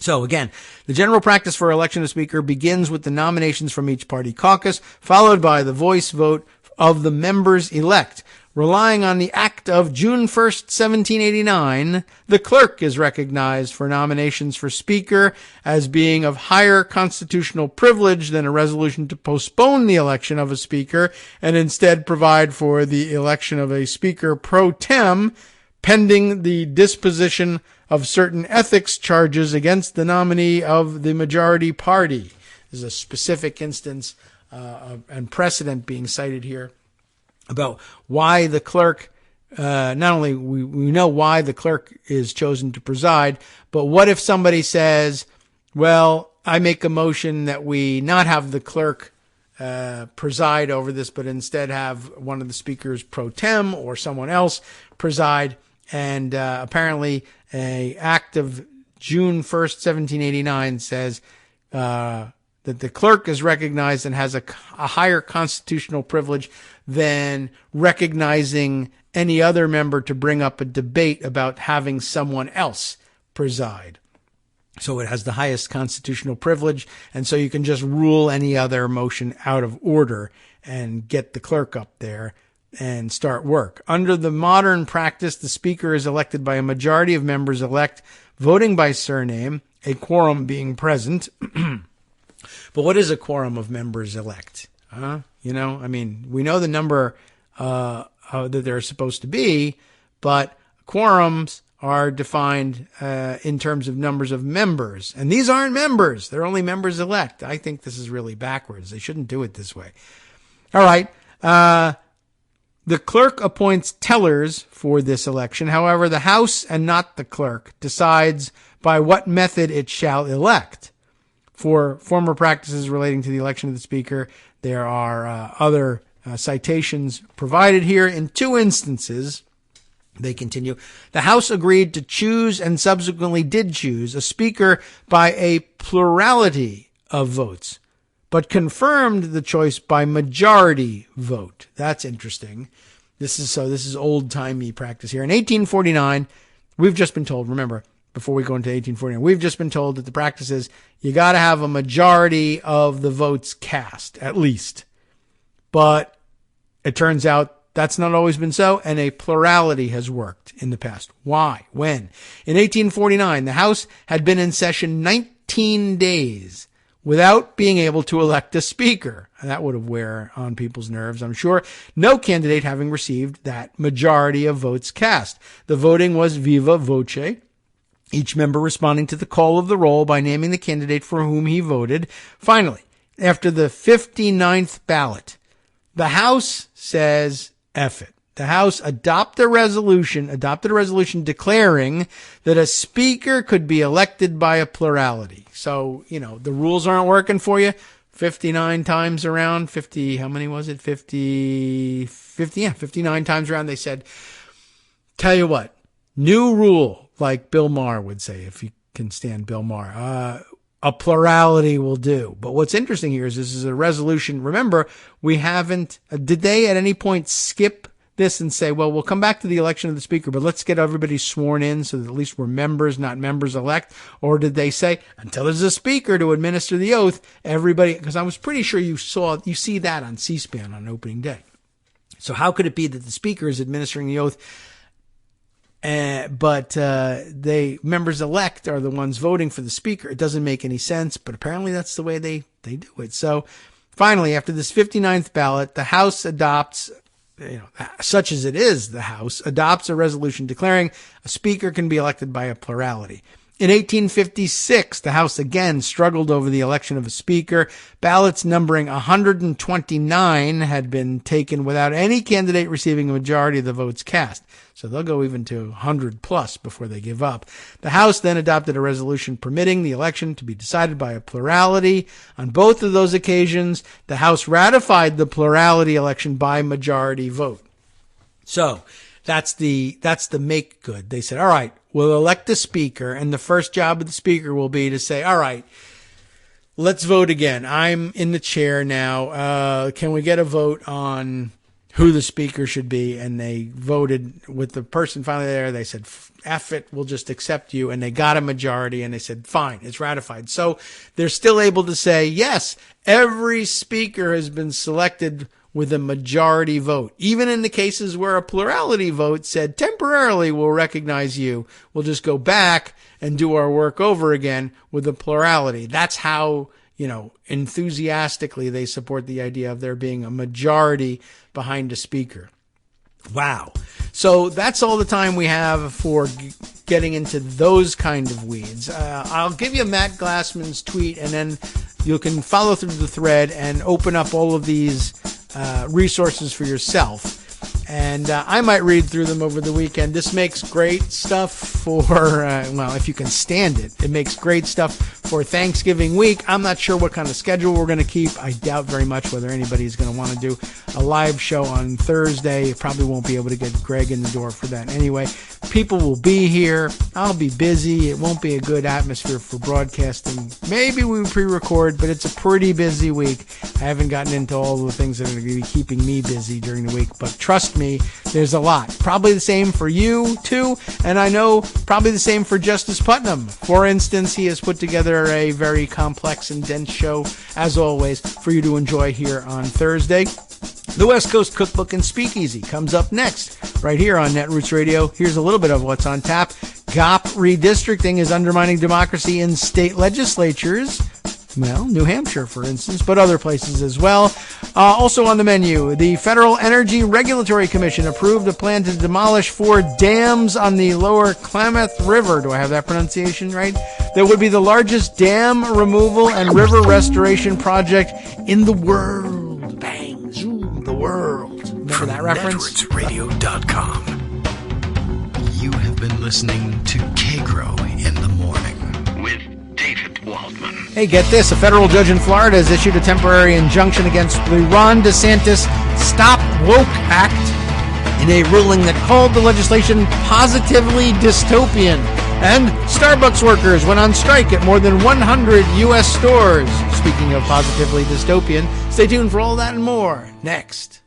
So again, the general practice for election of speaker begins with the nominations from each party caucus, followed by the voice vote of the members elect. Relying on the Act of June 1st, 1789, the clerk is recognized for nominations for speaker as being of higher constitutional privilege than a resolution to postpone the election of a speaker and instead provide for the election of a speaker pro tem pending the disposition of certain ethics charges against the nominee of the majority party. There's a specific instance and precedent being cited here about why the clerk, not only we know why the clerk is chosen to preside, but what if somebody says, well, I make a motion that we not have the clerk preside over this, but instead have one of the speakers pro tem or someone else preside. And apparently a act of June 1st, 1789 says that the clerk is recognized and has a higher constitutional privilege than recognizing any other member to bring up a debate about having someone else preside. So it has the highest constitutional privilege, and so you can just rule any other motion out of order and get the clerk up there and start work. Under the modern practice, the speaker is elected by a majority of members elect voting by surname, a quorum being present. But what is a quorum of members elect? We know the number that they're supposed to be, but quorums are defined in terms of numbers of members. And these aren't members. They're only members elect. I think this is really backwards. They shouldn't do it this way. All right. The clerk appoints tellers for this election. However, the House and not the clerk decides by what method it shall elect. For former practices relating to the election of the speaker, there are other citations provided here. In 2 instances, they continue, the House agreed to choose and subsequently did choose a speaker by a plurality of votes, but confirmed the choice by majority vote. That's interesting. This is old-timey practice here. In 1849, we've just been told, remember, before we go into 1849, we've just been told that the practice is you got to have a majority of the votes cast, at least. But it turns out that's not always been so, and a plurality has worked in the past. Why? When? In 1849, the House had been in session 19 days without being able to elect a speaker. And that would have wear on people's nerves, I'm sure. No candidate having received that majority of votes cast. The voting was viva voce, each member responding to the call of the roll by naming the candidate for whom he voted. Finally, after the 59th ballot, the House says, F it. The House adopted a resolution declaring that a speaker could be elected by a plurality. So, the rules aren't working for you. 59 times around, 50, how many was it? 59 times around, they said, tell you what, new rule, like Bill Maher would say, if you can stand Bill Maher, a plurality will do. But what's interesting here is this is a resolution. Remember, we haven't, did they at any point skip this and say, well, we'll come back to the election of the speaker, but let's get everybody sworn in so that at least we're members, not members elect? Or did they say, until there's a speaker to administer the oath, everybody, because I was pretty sure you see that on C-SPAN on opening day. So how could it be that the speaker is administering the oath, but members elect are the ones voting for the speaker? It doesn't make any sense, but apparently that's the way they do it. So finally, after this 59th ballot, the House adopts, such as it is, the House adopts a resolution declaring a speaker can be elected by a plurality. In 1856, the House again struggled over the election of a speaker. Ballots numbering 129 had been taken without any candidate receiving a majority of the votes cast. So they'll go even to 100 plus before they give up. The House then adopted a resolution permitting the election to be decided by a plurality. On both of those occasions, the House ratified the plurality election by majority vote. So that's the make good. They said, all right, we'll elect a speaker, and the first job of the speaker will be to say, all right, let's vote again. I'm in the chair now. Can we get a vote on who the speaker should be, and they voted with the person finally there. They said, F it, we'll just accept you. And they got a majority, and they said, fine, it's ratified. So they're still able to say, yes, every speaker has been selected with a majority vote. Even in the cases where a plurality vote said, temporarily we'll recognize you, we'll just go back and do our work over again with a plurality. That's how, enthusiastically they support the idea of there being a majority behind a speaker. Wow. So that's all the time we have for getting into those kind of weeds. I'll give you Matt Glassman's tweet, and then you can follow through the thread and open up all of these resources for yourself. And I might read through them over the weekend. This makes great stuff for, if you can stand it. It makes great stuff for Thanksgiving week. I'm not sure what kind of schedule we're going to keep. I doubt very much whether anybody's going to want to do a live show on Thursday. Probably won't be able to get Greg in the door for that anyway. People will be here. I'll be busy. It won't be a good atmosphere for broadcasting. Maybe we pre-record, but it's a pretty busy week. I haven't gotten into all the things that are going to be keeping me busy during the week, but trust me, there's a lot. Probably the same for you, too, and I know probably the same for Justice Putnam. For instance, he has put together a very complex and dense show, as always, for you to enjoy here on Thursday. The West Coast Cookbook and Speakeasy comes up next, right here on Netroots Radio. Here's a little bit of what's on tap. GOP redistricting is undermining democracy in state legislatures. Well, New Hampshire, for instance, but other places as well. Also on the menu, the Federal Energy Regulatory Commission approved a plan to demolish 4 dams on the lower Klamath River. Do I have that pronunciation right? That would be the largest dam removal and river restoration project in the world. Bang, zoom, the world. Remember From that reference? netrootsradio.com. You have been listening to Kagro in the Morning with David Waldman. Hey, get this. A federal judge in Florida has issued a temporary injunction against the Ron DeSantis Stop Woke Act in a ruling that called the legislation positively dystopian. And Starbucks workers went on strike at more than 100 U.S. stores. Speaking of positively dystopian, stay tuned for all that and more next.